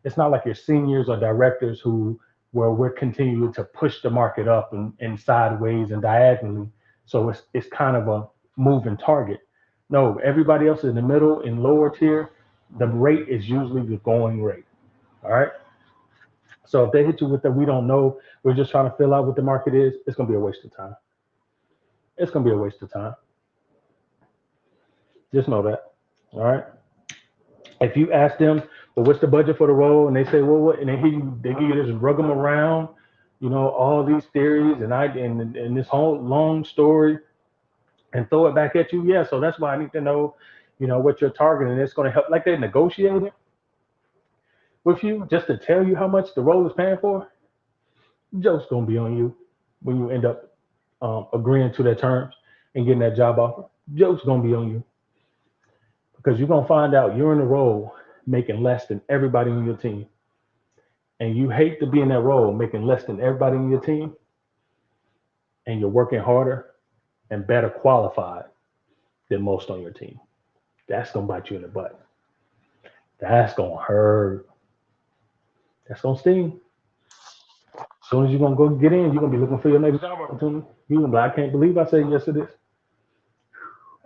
It's not like your seniors or directors who where we're continuing to push the market up and sideways and diagonally. So it's kind of a moving target. No, everybody else in the middle and lower tier, the rate is usually the going rate. All right. So if they hit you with that, we don't know, we're just trying to fill out what the market is, it's gonna be a waste of time. It's gonna be a waste of time. Just know that. All right. If you ask them, well, what's the budget for the role, and they say, well, what, and they give you this rug them around, all these theories and this whole long story, and throw it back at you. Yeah, so that's why I need to know, what you're targeting. It's going to help, like they negotiated with you just to tell you how much the role is paying for. Joke's going to be on you when you end up agreeing to their terms and getting that job offer. Joke's going to be on you because you're going to find out you're in a role making less than everybody on your team. And you hate to be in that role making less than everybody on your team, and you're working harder and better qualified than most on your team. That's going to bite you in the butt. That's going to hurt. That's going to sting. As soon as you're going to go get in, you're going to be looking for your next job opportunity. You're going to be like, I can't believe I said yes to this.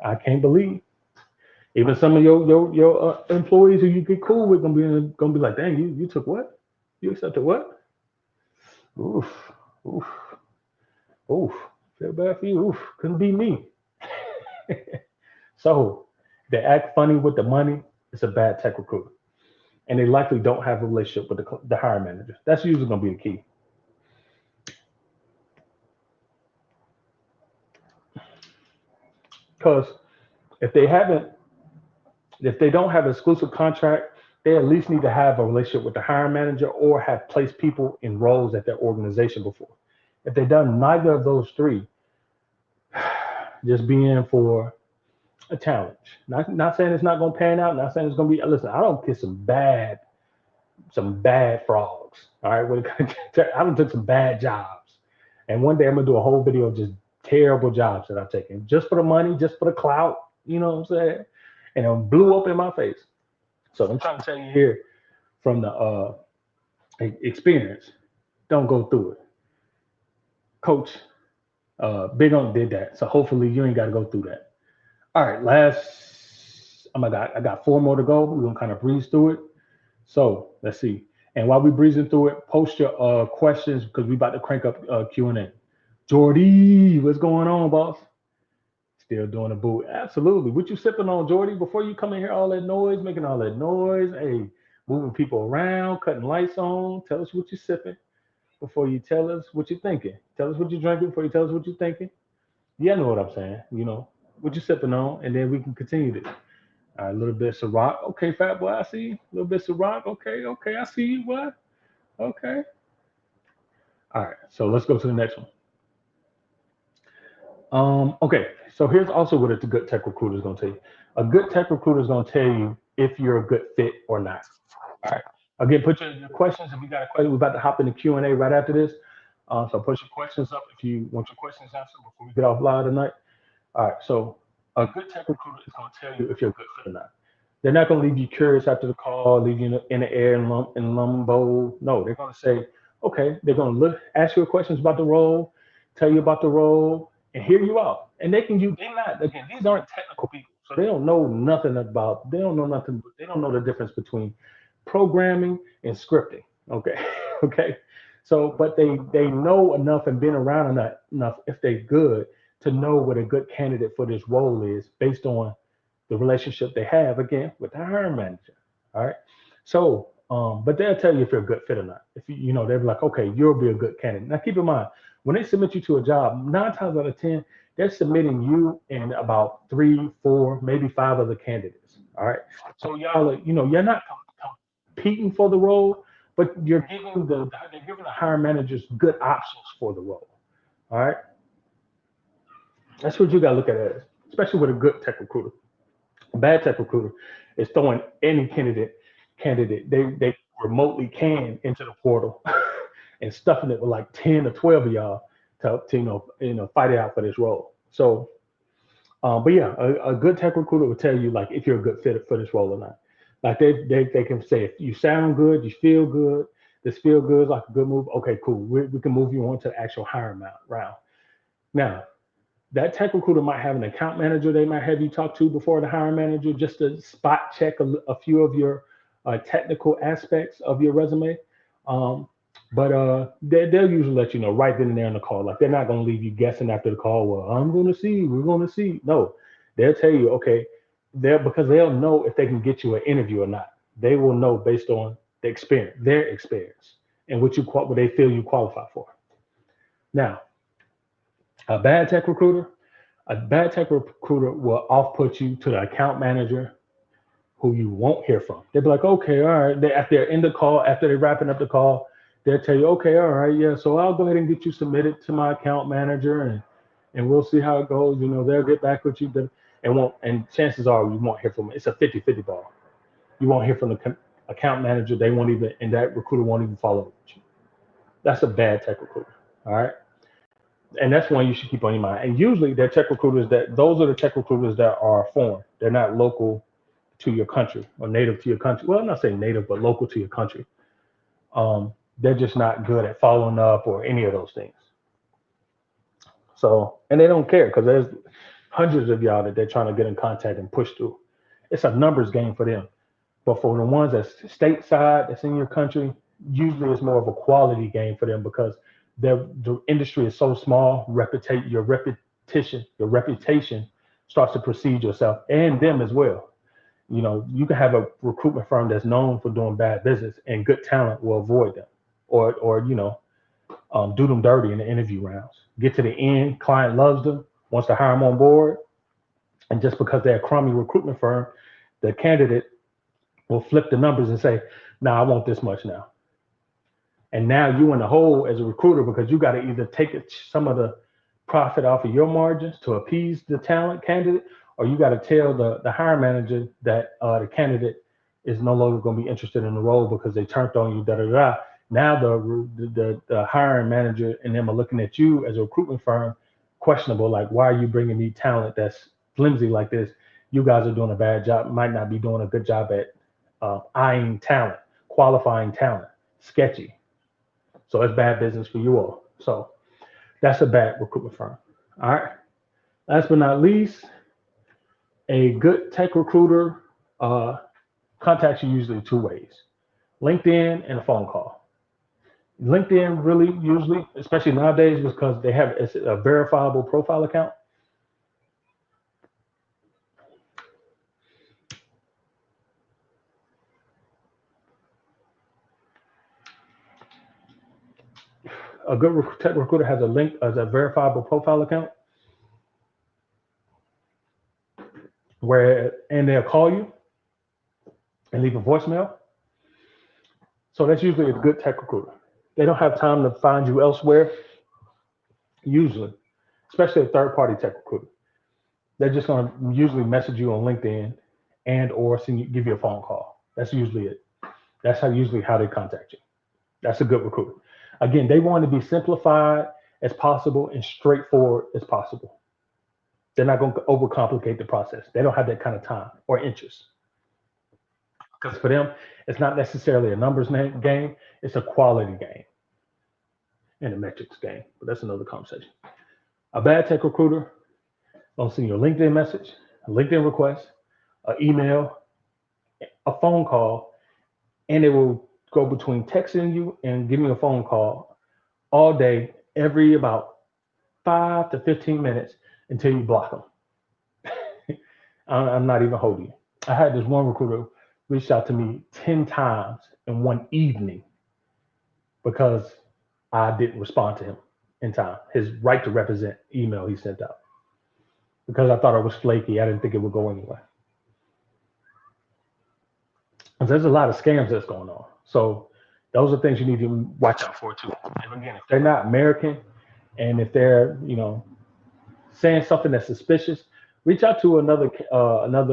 I can't believe. Even some of your employees who you get cool with gonna be like, dang, you took what? You accepted what? Oof, oof, oof. Feel bad for you. Oof, couldn't be me. So they act funny with the money. It's a bad tech recruiter, and they likely don't have a relationship with the hiring manager. That's usually gonna be the key. Because if they haven't, if they don't have an exclusive contract, they at least need to have a relationship with the hiring manager or have placed people in roles at their organization before. If they've done neither of those three, just be in for a challenge. Not saying it's not going to pan out. Not saying it's going to be. Listen, I don't kiss some bad frogs. All right, I done took some bad jobs, and one day I'm gonna do a whole video of just terrible jobs that I've taken just for the money, just for the clout. You know what I'm saying? And it blew up in my face. So I'm trying to tell you here from the experience, don't go through it. Coach Big On did that. So hopefully you ain't got to go through that. All right, I got four more to go. We're going to kind of breeze through it. So let's see. And while we're breezing through it, post your questions because we about to crank up Q&A. Jordy, what's going on, boss? Still doing a boot. Absolutely. What you sipping on, Jordy? Before you come in here, all that noise, making all that noise. Hey, moving people around, cutting lights on. Tell us what you're sipping before you tell us what you're thinking. Tell us what you're drinking before you tell us what you're thinking. Yeah, I know what I'm saying. What you sipping on, and then we can continue this. All right, a little bit of Ciroc. Okay, fat boy, I see you. A little bit of Ciroc. Okay, I see you, boy. Okay. All right, so let's go to the next one. Okay, so here's also what a good tech recruiter is going to tell you. A good tech recruiter is going to tell you if you're a good fit or not. All right. Again, put your questions. If we got a question, we're about to hop into Q&A right after this. So put your questions up if you want your questions answered before we get off live tonight. All right, so a good tech recruiter is going to tell you if you're a good fit or not. They're not going to leave you curious after the call, leave you in the air in limbo. No, they're going to say, okay, they're going to ask you questions about the role, tell you about the role, and hear you out. And these aren't technical people. So they don't know nothing, they don't know the difference between programming and scripting. Okay. Okay. So, but they know enough and been around enough if they're good to know what a good candidate for this role is based on the relationship they have again with the hiring manager. All right. So, but they'll tell you if you're a good fit or not. If they'll be like, okay, you'll be a good candidate. Now keep in mind, when they submit you to a job, 9 times out of 10, they're submitting you and about 3, 4, maybe 5 other candidates. All right. So y'all, you're not competing for the role, but they're giving the hiring managers good options for the role. All right. That's what you got to look at it as, especially with a good tech recruiter. A bad tech recruiter is throwing any candidate they remotely can into the portal and stuffing it with like 10 or 12 of y'all to fight it out for this role. So But yeah, a good tech recruiter will tell you like if you're a good fit for this role or not. Like they can say if you sound good, you feel good, this feel good is like a good move. Okay, cool. We can move you on to the actual hiring round. Now, that tech recruiter might have an account manager they might have you talk to before the hiring manager just to spot check a few of your technical aspects of your resume. Um, but they'll usually let you know right then and there in the call. Like they're not going to leave you guessing after the call. Well, I'm going to see. We're going to see. No, they'll tell you, okay, because they'll know if they can get you an interview or not. They will know based on their experience, and what they feel you qualify for. Now, a bad tech recruiter, a bad tech recruiter will off put you to the account manager who you won't hear from. They'll be like, okay, all right. After they're in the call, after they're wrapping up the call, they'll tell you, okay, all right, yeah. So I'll go ahead and get you submitted to my account manager, and we'll see how it goes. They'll get back with you, and chances are you won't hear from them. It's a 50-50 ball. You won't hear from the account manager. They won't even, and that recruiter won't even follow up with you. That's a bad tech recruiter. All right. And that's one you should keep on your mind. And usually those are the tech recruiters that are foreign. They're not local to your country or native to your country. Well, I'm not saying native, but local to your country. They're just not good at following up or any of those things. So, and they don't care because there's hundreds of y'all that they're trying to get in contact and push through. It's a numbers game for them. But for the ones that's stateside, that's in your country, usually it's more of a quality game for them because the industry is so small. Your reputation starts to precede yourself and them as well. You can have a recruitment firm that's known for doing bad business, and good talent will avoid them, or do them dirty in the interview rounds. Get to the end, client loves them, wants to hire them on board, and just because they're a crummy recruitment firm, the candidate will flip the numbers and say, "Nah, I want this much now." And now you in the hole as a recruiter because you got to either take some of the profit off of your margins to appease the talent candidate, or you got to tell the hiring manager that the candidate is no longer going to be interested in the role because they turned on you. Da da da. Now the hiring manager and them are looking at you as a recruitment firm, questionable. Like, why are you bringing me talent that's flimsy like this? You guys are doing a bad job. Might not be doing a good job at eyeing talent, qualifying talent. Sketchy. So it's bad business for you all. So that's a bad recruitment firm. All right. Last but not least, a good tech recruiter contacts you usually two ways: LinkedIn and a phone call. LinkedIn really usually, especially nowadays, because they have a verifiable profile account. A good tech recruiter has a verifiable profile account and they'll call you and leave a voicemail. So that's usually a good tech recruiter. They don't have time to find you elsewhere, usually, especially a third party tech recruiter. They're just going to usually message you on LinkedIn and or give you a phone call. That's usually it. That's how they contact you. That's a good recruiter. Again, they want to be simplified as possible and straightforward as possible. They're not going to overcomplicate the process. They don't have that kind of time or interest. Because for them, it's not necessarily a numbers game, it's a quality game and a metrics game. But that's another conversation. A bad tech recruiter will send you a LinkedIn message, a LinkedIn request, an email, a phone call, and it will go between texting you and giving you a phone call all day, every about 5 to 15 minutes until you block them. I'm not even holding you. I had this one recruiter reach out to me 10 times in one evening because I didn't respond to him in time. His right to represent email he sent out. Because I thought it was flaky. I didn't think it would go anywhere. And there's a lot of scams that's going on. So those are things you need to watch out for too. And again, if they're not American and if they're, saying something that's suspicious, reach out to another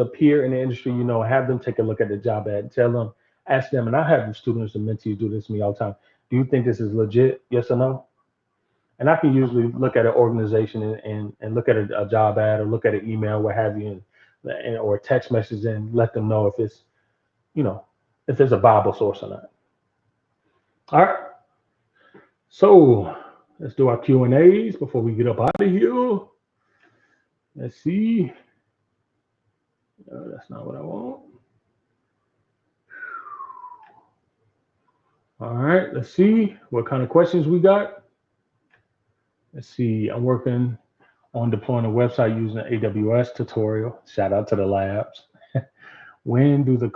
peer in the industry, have them take a look at the job ad and ask them, and I have students and mentees do this to me all the time. Do you think this is legit? Yes or no? And I can usually look at an organization and look at a job ad or look at an email, what have you, or a text message and let them know if it's, you know, if there's a Bible source or not. All right. So let's do our Q&As before we get up out of here. Let's see. That's not what I want. All right. Let's see what kind of questions we got. Let's see. I'm working on deploying a website using an AWS tutorial. Shout out to the labs. When doing the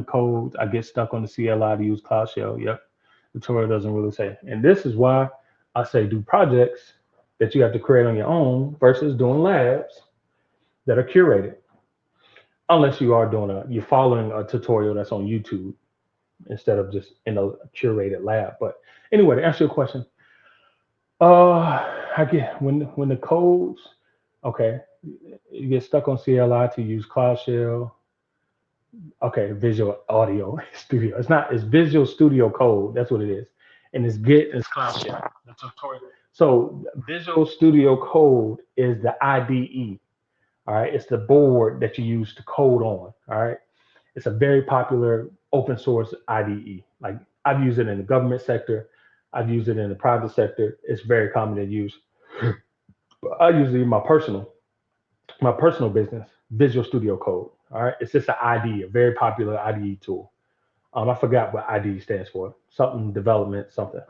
code, I get stuck on the CLI to use Cloud Shell. Yep. The tutorial doesn't really say. And this is why I say do projects that you have to create on your own versus doing labs that are curated. Unless you are you're following a tutorial that's on YouTube instead of just in a curated lab. But anyway, to answer your question, I get when the codes, okay, you get stuck on CLI to use Cloud Shell. Okay, Visual Audio Studio. It's Visual Studio Code. That's what it is. And it's Git and it's Cloud Shell. The tutorial. So Visual Studio Code is the IDE. All right. It's the board that you use to code on. All right. It's a very popular open source IDE. Like I've used it in the government sector. I've used it in the private sector. It's very common to use. But I use it in my personal business, Visual Studio Code. All right, it's just an IDE, a very popular IDE tool. I forgot what IDE stands for. Something development, something.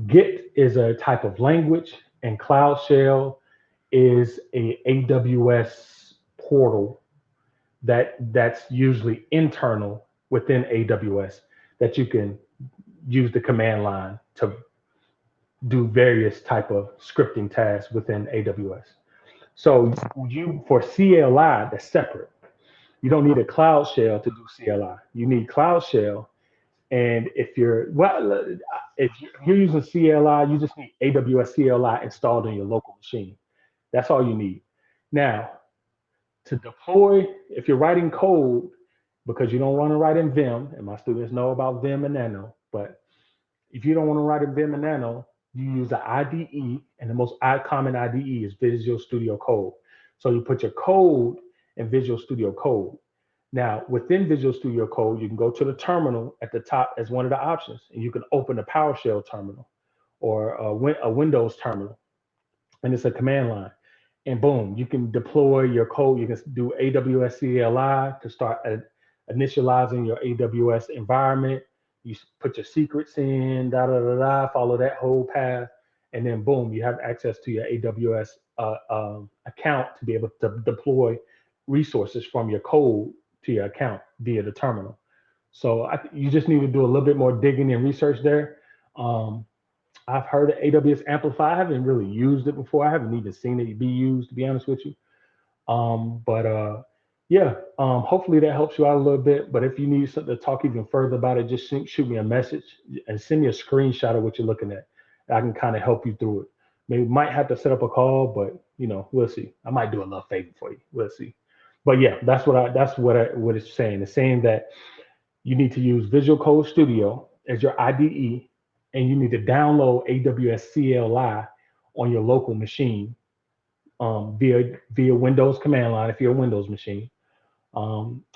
Git is a type of language, and Cloud Shell is a AWS portal that's usually internal within AWS that you can use the command line to do various type of scripting tasks within AWS. So for CLI, that's separate. You don't need a Cloud Shell to do CLI. You need Cloud Shell, and if you're using CLI, you just need AWS CLI installed on your local machine. That's all you need. Now, to deploy, if you're writing code, because you don't want to write in Vim, and my students know about Vim and Nano, but if you don't want to write in Vim and Nano, you use the IDE, and the most common IDE is Visual Studio Code. So you put your code in Visual Studio Code. Now, within Visual Studio Code, you can go to the terminal at the top as one of the options, and you can open a PowerShell terminal or a Windows terminal, and it's a command line. And boom, you can deploy your code. You can do AWS CLI to start initializing your AWS environment. You put your secrets in, follow that whole path, and then boom, you have access to your AWS account to be able to deploy resources from your code to your account via the terminal. So you just need to do a little bit more digging and research there. I've heard of AWS Amplify. I haven't really used it before. I haven't even seen it be used, to be honest with you. Hopefully that helps you out a little bit. But if you need something to talk even further about it, just shoot me a message and send me a screenshot of what you're looking at. I can kind of help you through it. Maybe might have to set up a call, but we'll see. I might do a little favor for you. We'll see. But yeah, that's what it's saying. It's saying that you need to use Visual Code Studio as your IDE, and you need to download AWS CLI on your local machine via Windows command line if you're a Windows machine.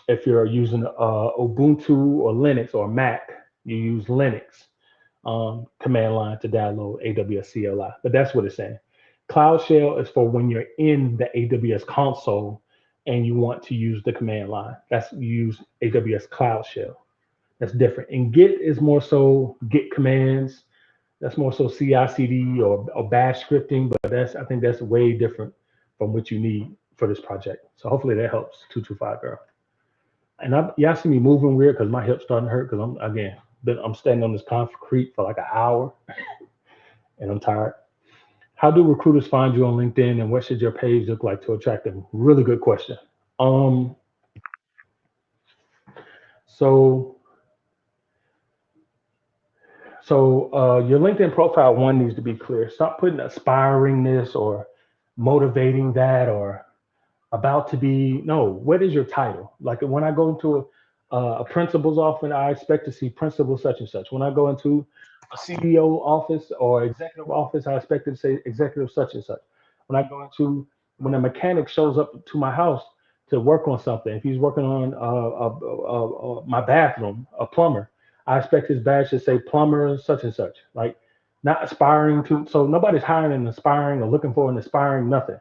If you're using Ubuntu or Linux or Mac, you use Linux command line to download AWS CLI. But that's what it's saying. Cloud Shell is for when you're in the AWS console and you want to use the command line. You use AWS Cloud Shell. That's different. And Git is more so Git commands. That's more so CI/CD or Bash scripting, but I think that's way different from what you need for this project. So hopefully that helps. 225 girl. And y'all see me moving weird because my hip's starting to hurt because I'm standing on this concrete for like an hour and I'm tired. How do recruiters find you on LinkedIn, and what should your page look like to attract them? Really good question. So your LinkedIn profile needs to be clear. Stop putting aspiringness or motivating that or about to be. No, what is your title? Like when I go into a principal's office, I expect to see principal such and such. When I go into a CEO office or executive office, I expect it to say executive such and such. When I go into when a mechanic shows up to my house to work on something, if he's working on my bathroom, a plumber, I expect his badge to say plumber such and such. Like not aspiring to, so nobody's hiring an aspiring or looking for an aspiring nothing.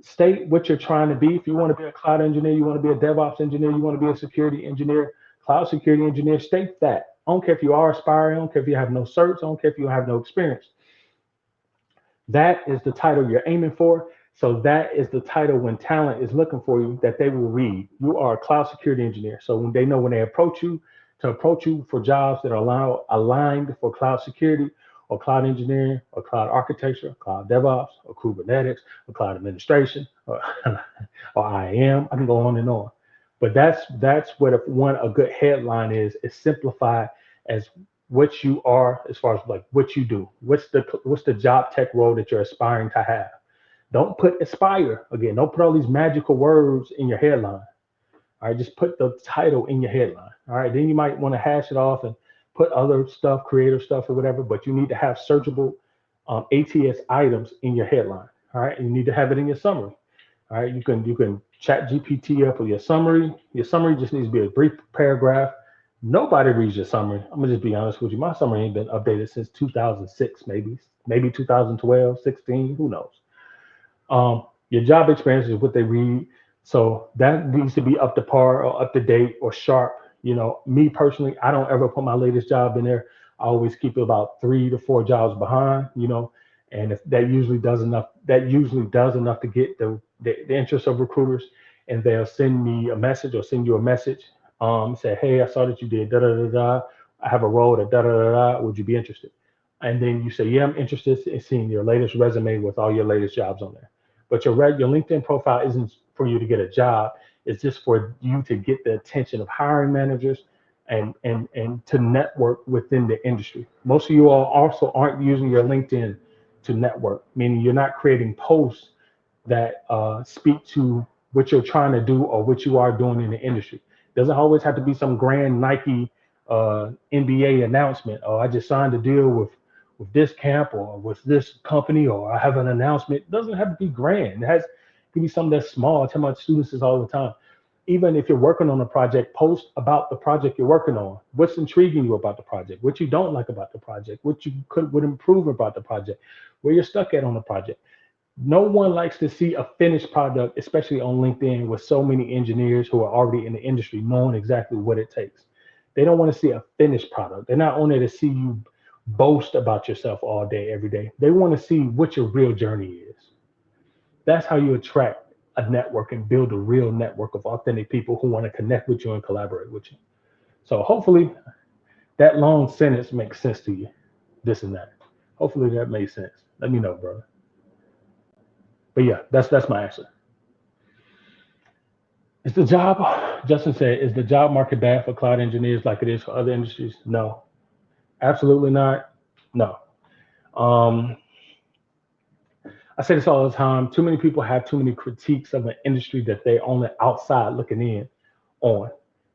State what you're trying to be. If you want to be a cloud engineer, you want to be a DevOps engineer, you want to be a security engineer, cloud security engineer, state that. I don't care if you are aspiring, I don't care if you have no certs, I don't care if you have no experience. That is the title you're aiming for. So that is the title when talent is looking for you that they will read. You are a cloud security engineer. So when they know when they approach you to approach you for jobs that are aligned for cloud security or cloud engineering or cloud architecture, cloud DevOps or Kubernetes or cloud administration or IAM, I can go on and on. But that's what a good headline is simplified as what you are as far as like what you do. What's the job tech role that you're aspiring to have? Don't put aspire again. Don't put all these magical words in your headline. All right, just put the title in your headline. All right, then you might want to hash it off and put other stuff, creative stuff or whatever, but you need to have searchable ATS items in your headline. All right, and you need to have it in your summary. All right, you can chat GPT up with your summary. Your summary just needs to be a brief paragraph. Nobody reads your summary. I'm gonna just be honest with you. My summary ain't been updated since 2006, maybe 2012, 16, who knows? Your job experience is what they read. So that needs to be up to par or up to date or sharp. Me personally, I don't ever put my latest job in there. I always keep it about 3 to 4 jobs behind. And if that usually does enough to get the interest of recruiters, and they'll send me a message or send you a message. Say, hey, I saw that you did da da da da. I have a role at da da da da. Would you be interested? And then you say, yeah, I'm interested in seeing your latest resume with all your latest jobs on there. But your LinkedIn profile isn't for you to get a job. It's just for you to get the attention of hiring managers and to network within the industry. Most of you all also aren't using your LinkedIn to network, meaning you're not creating posts that speak to what you're trying to do or what you are doing in the industry. Doesn't always have to be some grand Nike NBA announcement. Oh, I just signed a deal with this camp or with this company, or I have an announcement. It doesn't have to be grand. It can be something that's small. I tell my students this all the time. Even if you're working on a project, post about the project you're working on. What's intriguing you about the project? What you don't like about the project? What you would improve about the project? Where you're stuck at on the project? No one likes to see a finished product, especially on LinkedIn with so many engineers who are already in the industry knowing exactly what it takes. They don't want to see a finished product. They're not on there to see you boast about yourself all day, every day. They want to see what your real journey is. That's how you attract a network and build a real network of authentic people who want to connect with you and collaborate with you. So hopefully that long sentence makes sense to you, this and that. Hopefully that made sense. Let me know, brother. But yeah, that's my answer. Is the job, Justin said, is the job market bad for cloud engineers like it is for other industries? No, absolutely not. No. Um, I say this all the time. Too many people have too many critiques of an industry that they only outside looking in on.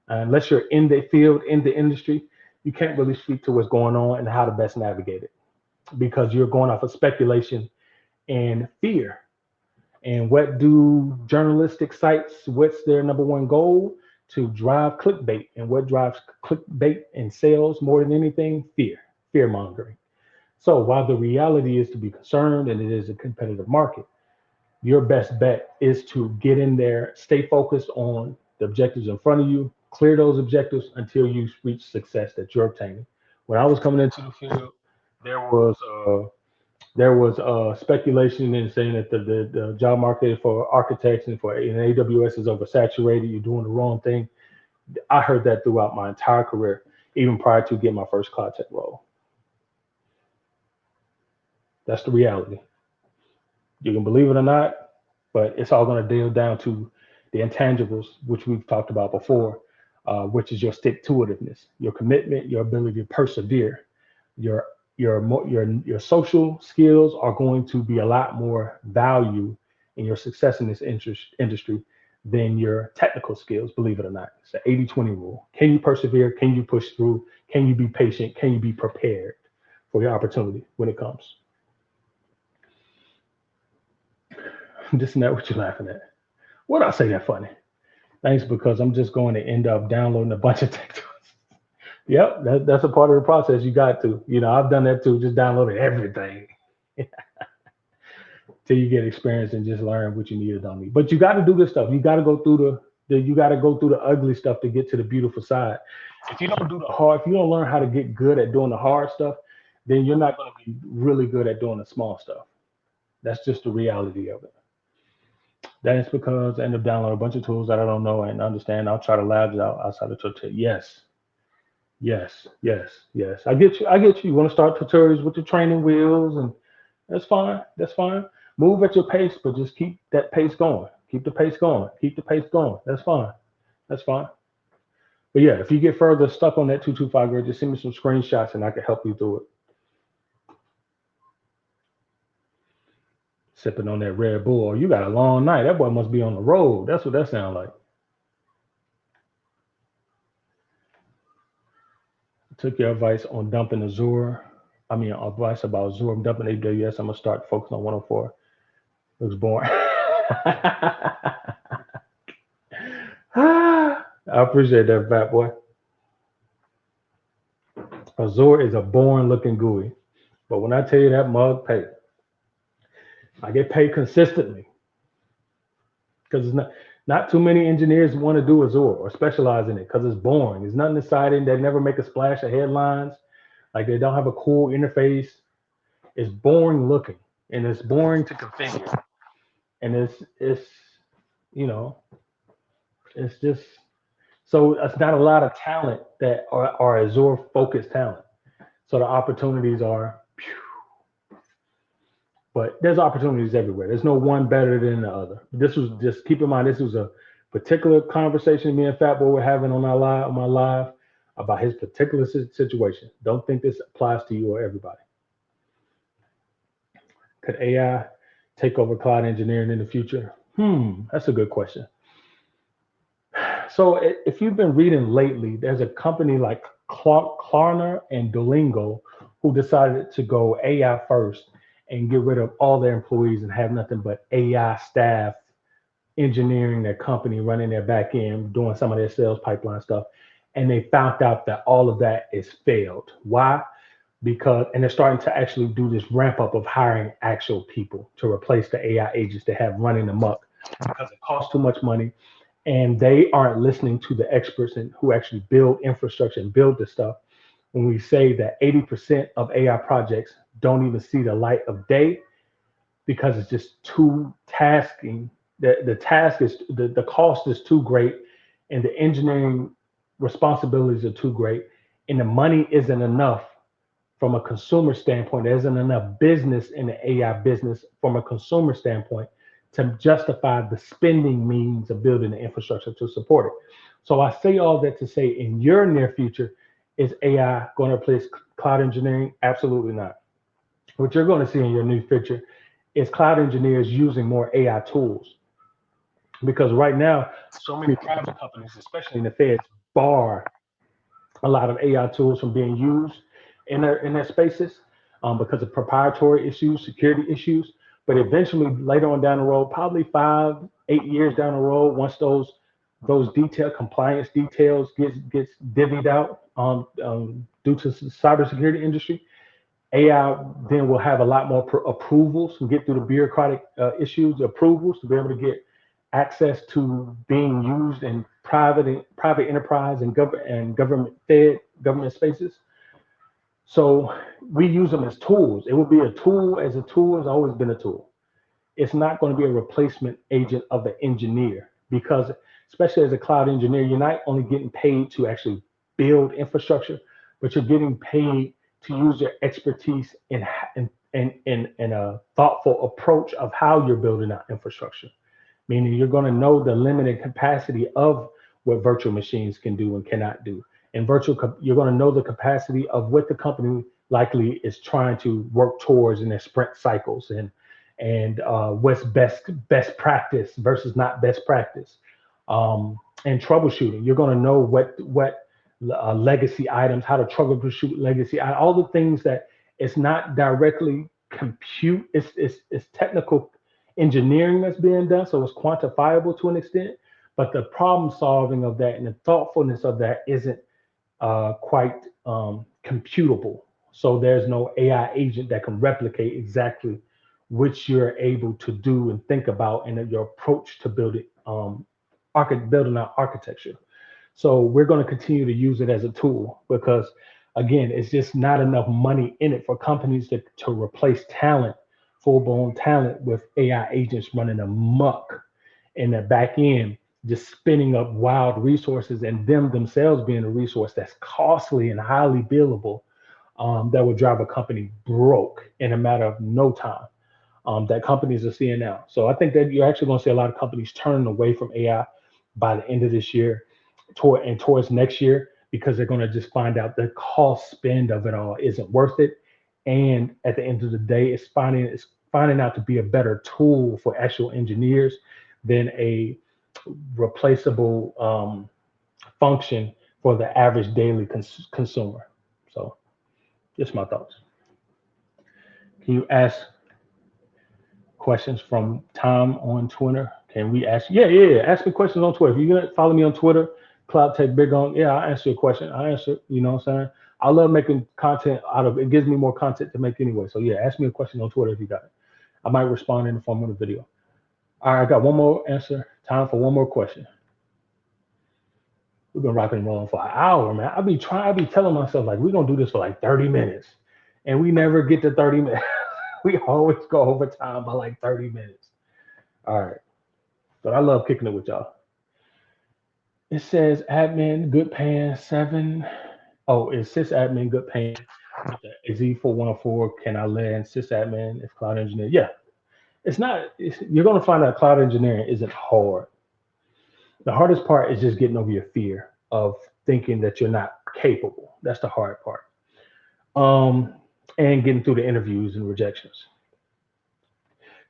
Unless you're in the field, in the industry, you can't really speak to what's going on and how to best navigate it because you're going off of speculation and fear. And what do journalistic sites, what's their number one goal? To drive clickbait. And what drives clickbait and sales more than anything? Fear mongering. So while the reality is to be concerned and it is a competitive market, your best bet is to get in there, stay focused on the objectives in front of you, clear those objectives until you reach success that you're obtaining. When I was coming into the field, there was speculation and saying that the job market for architects and for in AWS is oversaturated. You're doing the wrong thing. I heard that throughout my entire career, even prior to getting my first cloud tech role. That's the reality. You can believe it or not, but it's all going to deal down to the intangibles, which we've talked about before, which is your stick to itiveness, your commitment, your ability to persevere. Your your social skills are going to be a lot more value in your success in this industry than your technical skills, believe it or not. It's the 80-20 rule. Can you persevere? Can you push through? Can you be patient? Can you be prepared? for your opportunity when it comes. This and that, what you laughing at? What I say that funny? Thanks, because I'm just going to end up downloading a bunch of tech tools. Yep, that's a part of the process. You got to. I've done that too. Just downloading everything till you get experience and just learn what you need or don't need. But you got to do this stuff. You got to go through you got to go through the ugly stuff to get to the beautiful side. If you don't do the hard, if you don't learn how to get good at doing the hard stuff, then you're not going to be really good at doing the small stuff. That's just the reality of it. That is because I end up downloading a bunch of tools that I don't know and understand. I'll try to lab it out outside of tutorial. Yes, yes, yes, yes. I get you. I get you. You want to start tutorials with the training wheels, and that's fine. That's fine. Move at your pace, but just keep that pace going. Keep the pace going. Keep the pace going. That's fine. That's fine. But yeah, if you get further stuck on that 225 grid, just send me some screenshots and I can help you through it. Sipping on that Red Bull. You got a long night. That boy must be on the road. That's what that sounds like. Took your advice on dumping Azure. Advice about Azure. I'm dumping AWS. I'm going to start focusing on 104. It was boring. I appreciate that, fat boy. Azure is a boring looking GUI. But when I tell you that mug pay, I get paid consistently because it's not too many engineers want to do Azure or specialize in it because it's boring. There's nothing exciting. They never make a splash of headlines. Like they don't have a cool interface. It's boring looking and it's boring to configure. And it's it's just, so it's not a lot of talent that are Azure focused talent. So the opportunities are, but there's opportunities everywhere. There's no one better than the other. This was, just keep in mind, this was a particular conversation me and Fat Boy were having on my live about his particular situation. Don't think this applies to you or everybody. Could AI take over cloud engineering in the future? That's a good question. So if you've been reading lately, there's a company like Klarna and Duolingo who decided to go AI first and get rid of all their employees and have nothing but AI staff engineering their company, running their back end, doing some of their sales pipeline stuff. And they found out that all of that is failed. Why? And they're starting to actually do this ramp up of hiring actual people to replace the AI agents they have running amok because it costs too much money. And they aren't listening to the experts who actually build infrastructure and build this stuff. When we say that 80% of AI projects don't even see the light of day because it's just too tasking. The task is, the cost is too great and the engineering responsibilities are too great and the money isn't enough from a consumer standpoint. There isn't enough business in the AI business from a consumer standpoint to justify the spending means of building the infrastructure to support it. So I say all that to say, in your near future, is AI going to replace cloud engineering? Absolutely not. What you're going to see in your new future is cloud engineers using more AI tools. Because right now, so many private companies, especially in the Feds, bar a lot of AI tools from being used in their spaces because of proprietary issues, security issues. But eventually, later on down the road, probably 5-8 years down the road, once those compliance details gets divvied out due to the cybersecurity industry, AI then will have a lot more approvals and get through the bureaucratic issues, approvals to be able to get access to being used in private enterprise and government spaces. So we use them as tools. It will be a tool. As a tool has always been a tool. It's not going to be a replacement agent of the engineer because, especially as a cloud engineer, you're not only getting paid to actually build infrastructure, but you're getting paid to use your expertise in a thoughtful approach of how you're building out infrastructure. Meaning you're going to know the limited capacity of what virtual machines can do and cannot do. And you're going to know the capacity of what the company likely is trying to work towards in their sprint cycles and what's best practice versus not best practice. And troubleshooting, you're going to know what legacy items, how to troubleshoot legacy, all the things that It's not directly compute. It's technical engineering that's being done, so it's quantifiable to an extent. But the problem solving of that and the thoughtfulness of that isn't quite computable. So there's no AI agent that can replicate exactly which you're able to do and think about and your approach to building out architecture. So we're going to continue to use it as a tool because, again, it's just not enough money in it for companies to replace talent, full-blown talent, with AI agents running amok in the back end, just spinning up wild resources and them themselves being a resource that's costly and highly billable, that would drive a company broke in a matter of no time, that companies are seeing now. So I think that you're actually going to see a lot of companies turning away from AI by the end of this year towards next year because they're going to just find out the cost spend of it all isn't worth it. And at the end of the day, it's finding out to be a better tool for actual engineers than a replaceable function for the average daily consumer. So just my thoughts. Can you ask questions from Tom on Twitter? Can we ask? Yeah. Ask me questions on Twitter. If you're gonna follow me on Twitter, Cloud Tech Big on, yeah, I'll answer your question. I answer, you know what I'm saying? I love making content out of it. Gives me more content to make anyway. So yeah, ask me a question on Twitter if you got it. I might respond in the form of a video. All right, I got one more answer. Time for one more question. We've been rocking and rolling for an hour, man. I be telling myself like we're gonna do this for like 30 minutes. And we never get to 30 minutes. We always go over time by like 30 minutes. All right. But I love kicking it with y'all. It says admin, good paying seven. Oh, it's sysadmin, good paying. Z for 104. Can I land sysadmin if cloud engineer? Yeah. It's not, you're going to find out cloud engineering isn't hard. The hardest part is just getting over your fear of thinking that you're not capable. That's the hard part. Um, and getting through the interviews and rejections.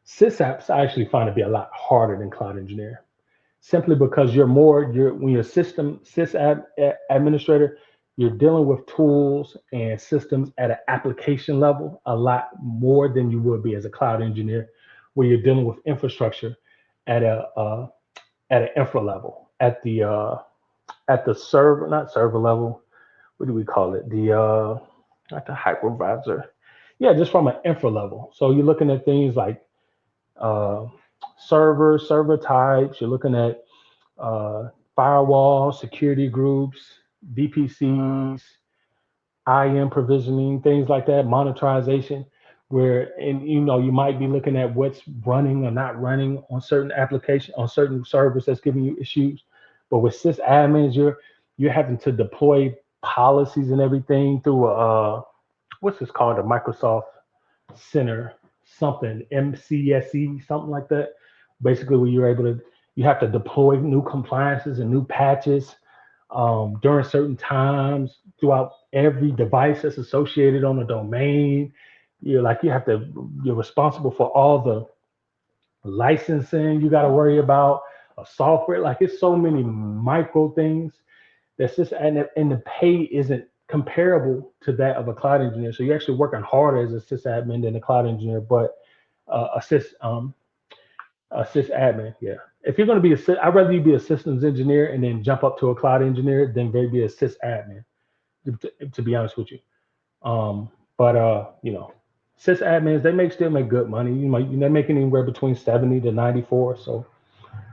Sysapps I actually find to be a lot harder than cloud engineer, simply because when you're a administrator, you're dealing with tools and systems at an application level a lot more than you would be as a cloud engineer, where you're dealing with infrastructure at an infra level, at the server, not server level. What do we call it? Not the hypervisor. Yeah, just from an infra level. So you're looking at things like uh, server types. You're looking at uh, firewall, security groups, VPCs, IAM provisioning, things like that, monitorization, and you might be looking at what's running or not running on certain applications, on certain servers that's giving you issues. But with sysadmins, you're having to deploy policies and everything through what's this called, a Microsoft Center, something, MCSE, something like that. Basically, where you have to deploy new compliances and new patches during certain times throughout every device that's associated on the domain. You're responsible for all the licensing you got to worry about, software. Like it's so many micro things that's just, and the pay isn't comparable to that of a cloud engineer. So you're actually working harder as a sysadmin than a cloud engineer, but uh, a sys um a sysadmin, yeah. If you're going to be I'd rather you be a systems engineer and then jump up to a cloud engineer than maybe a sysadmin. To be honest with you, but sysadmins still make good money. They're making anywhere between 70 to 94, so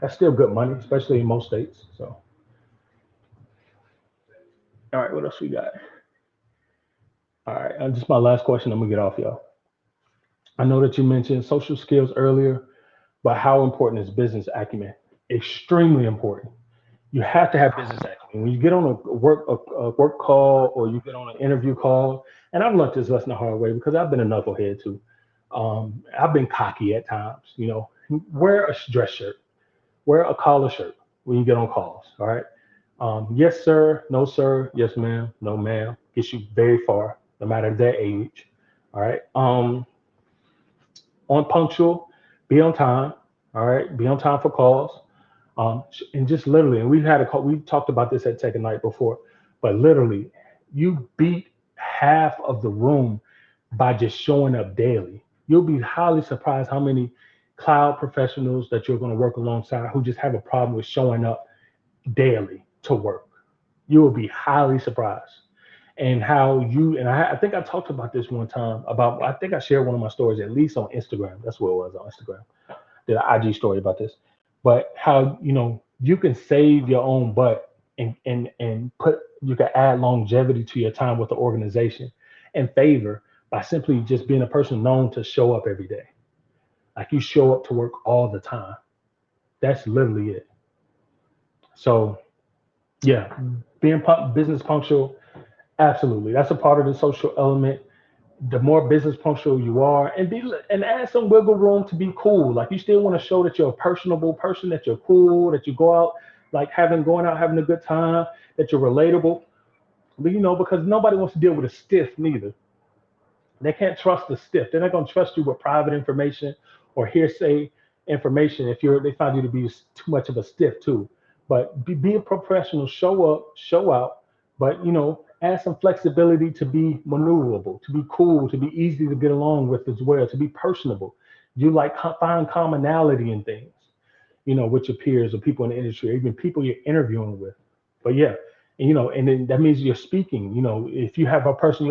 that's still good money, especially in most states. So, all right, what else we got? All right, just my last question. I'm gonna get off, y'all. I know that you mentioned social skills earlier, but how important is business acumen? Extremely important. You have to have business acumen. When you get on a work call or you get on an interview call, and I've learned this lesson the hard way because I've been a knucklehead too. I've been cocky at times. Wear a dress shirt, wear a collar shirt when you get on calls. All right. Yes, sir. No, sir. Yes, ma'am. No, ma'am. Gets you very far, no matter their age. All right. On punctual, be on time. All right. Be on time for calls. And just literally, and we talked about this at Tech and Night before, but literally, you beat half of the room by just showing up daily. You'll be highly surprised how many cloud professionals that you're going to work alongside who just have a problem with showing up daily to work. You will be highly surprised. And how you, and I think I talked about this one time about, I think I shared one of my stories at least on Instagram. That's what it was, on Instagram. Did an IG story about this. But how, you can save your own butt, and you can add longevity to your time with the organization and favor by simply just being a person known to show up every day. Like, you show up to work all the time. That's literally it. So yeah, being business punctual, absolutely. That's a part of the social element. The more business punctual you are, and add some wiggle room to be cool. Like, you still want to show that you're a personable person, that you're cool, that you go out, like, going out having a good time, that you're relatable. But because nobody wants to deal with a stiff neither. They can't trust the stiff. They're not going to trust you with private information or hearsay information if they find you to be too much of a stiff too. But be a professional, show up, show out, but add some flexibility to be maneuverable, to be cool, to be easy to get along with as well, to be personable. You like find commonality in things, with your peers or people in the industry, or even people you're interviewing with. But yeah, and then that means you're speaking. If you have you're a person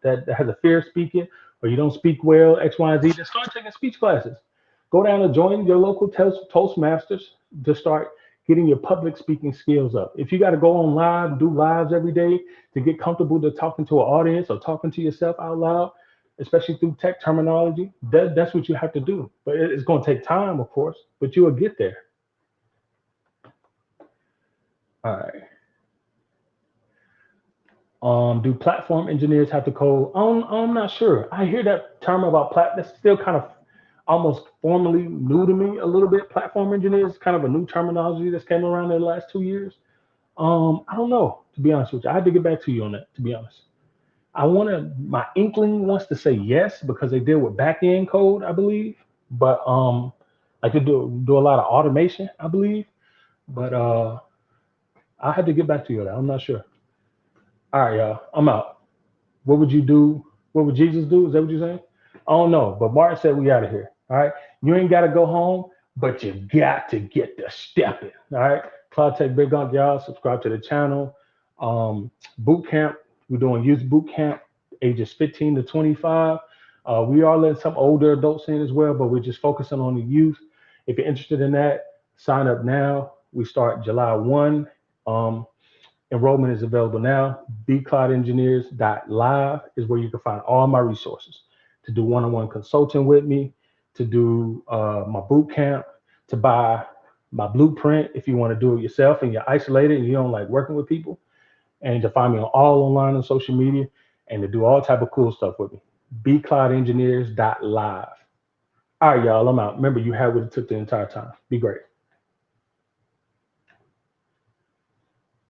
that has a fear of speaking, or you don't speak well, X, Y, and Z, then start taking speech classes. Go down and join your local Toastmasters to start getting your public speaking skills up. If you got to go on live, do lives every day to get comfortable to talking to an audience or talking to yourself out loud, especially through tech terminology, that's what you have to do. But it's going to take time, of course, but you will get there. All right. Do platform engineers have to code? I'm not sure. I hear that term about that's still kind of almost formally new to me a little bit. Platform engineers, kind of a new terminology that's came around in the last 2 years. I don't know, to be honest with you. I had to get back to you on that, to be honest. My inkling wants to say yes because they deal with back end code, I believe. But I could do a lot of automation, I believe. But I had to get back to you on that. I'm not sure. All right, y'all. I'm out. What would you do? What would Jesus do? Is that what you're saying? I don't know. But Martin said we out of here. All right. You ain't got to go home, but you got to get the stepping. All right. Cloud Tech Big Unk, y'all. Subscribe to the channel. Boot camp. We're doing youth boot camp, ages 15 to 25. We are letting some older adults in as well, but we're just focusing on the youth. If you're interested in that, sign up now. We start July 1. Enrollment is available now. bcloudengineers.live is where you can find all my resources to do one-on-one consulting with me, to do my boot camp, to buy my blueprint if you want to do it yourself and you're isolated and you don't like working with people, and to find me all online on social media, and to do all type of cool stuff with me. bcloudengineers.live. All right, y'all, I'm out. Remember, you had what it took the entire time. Be great.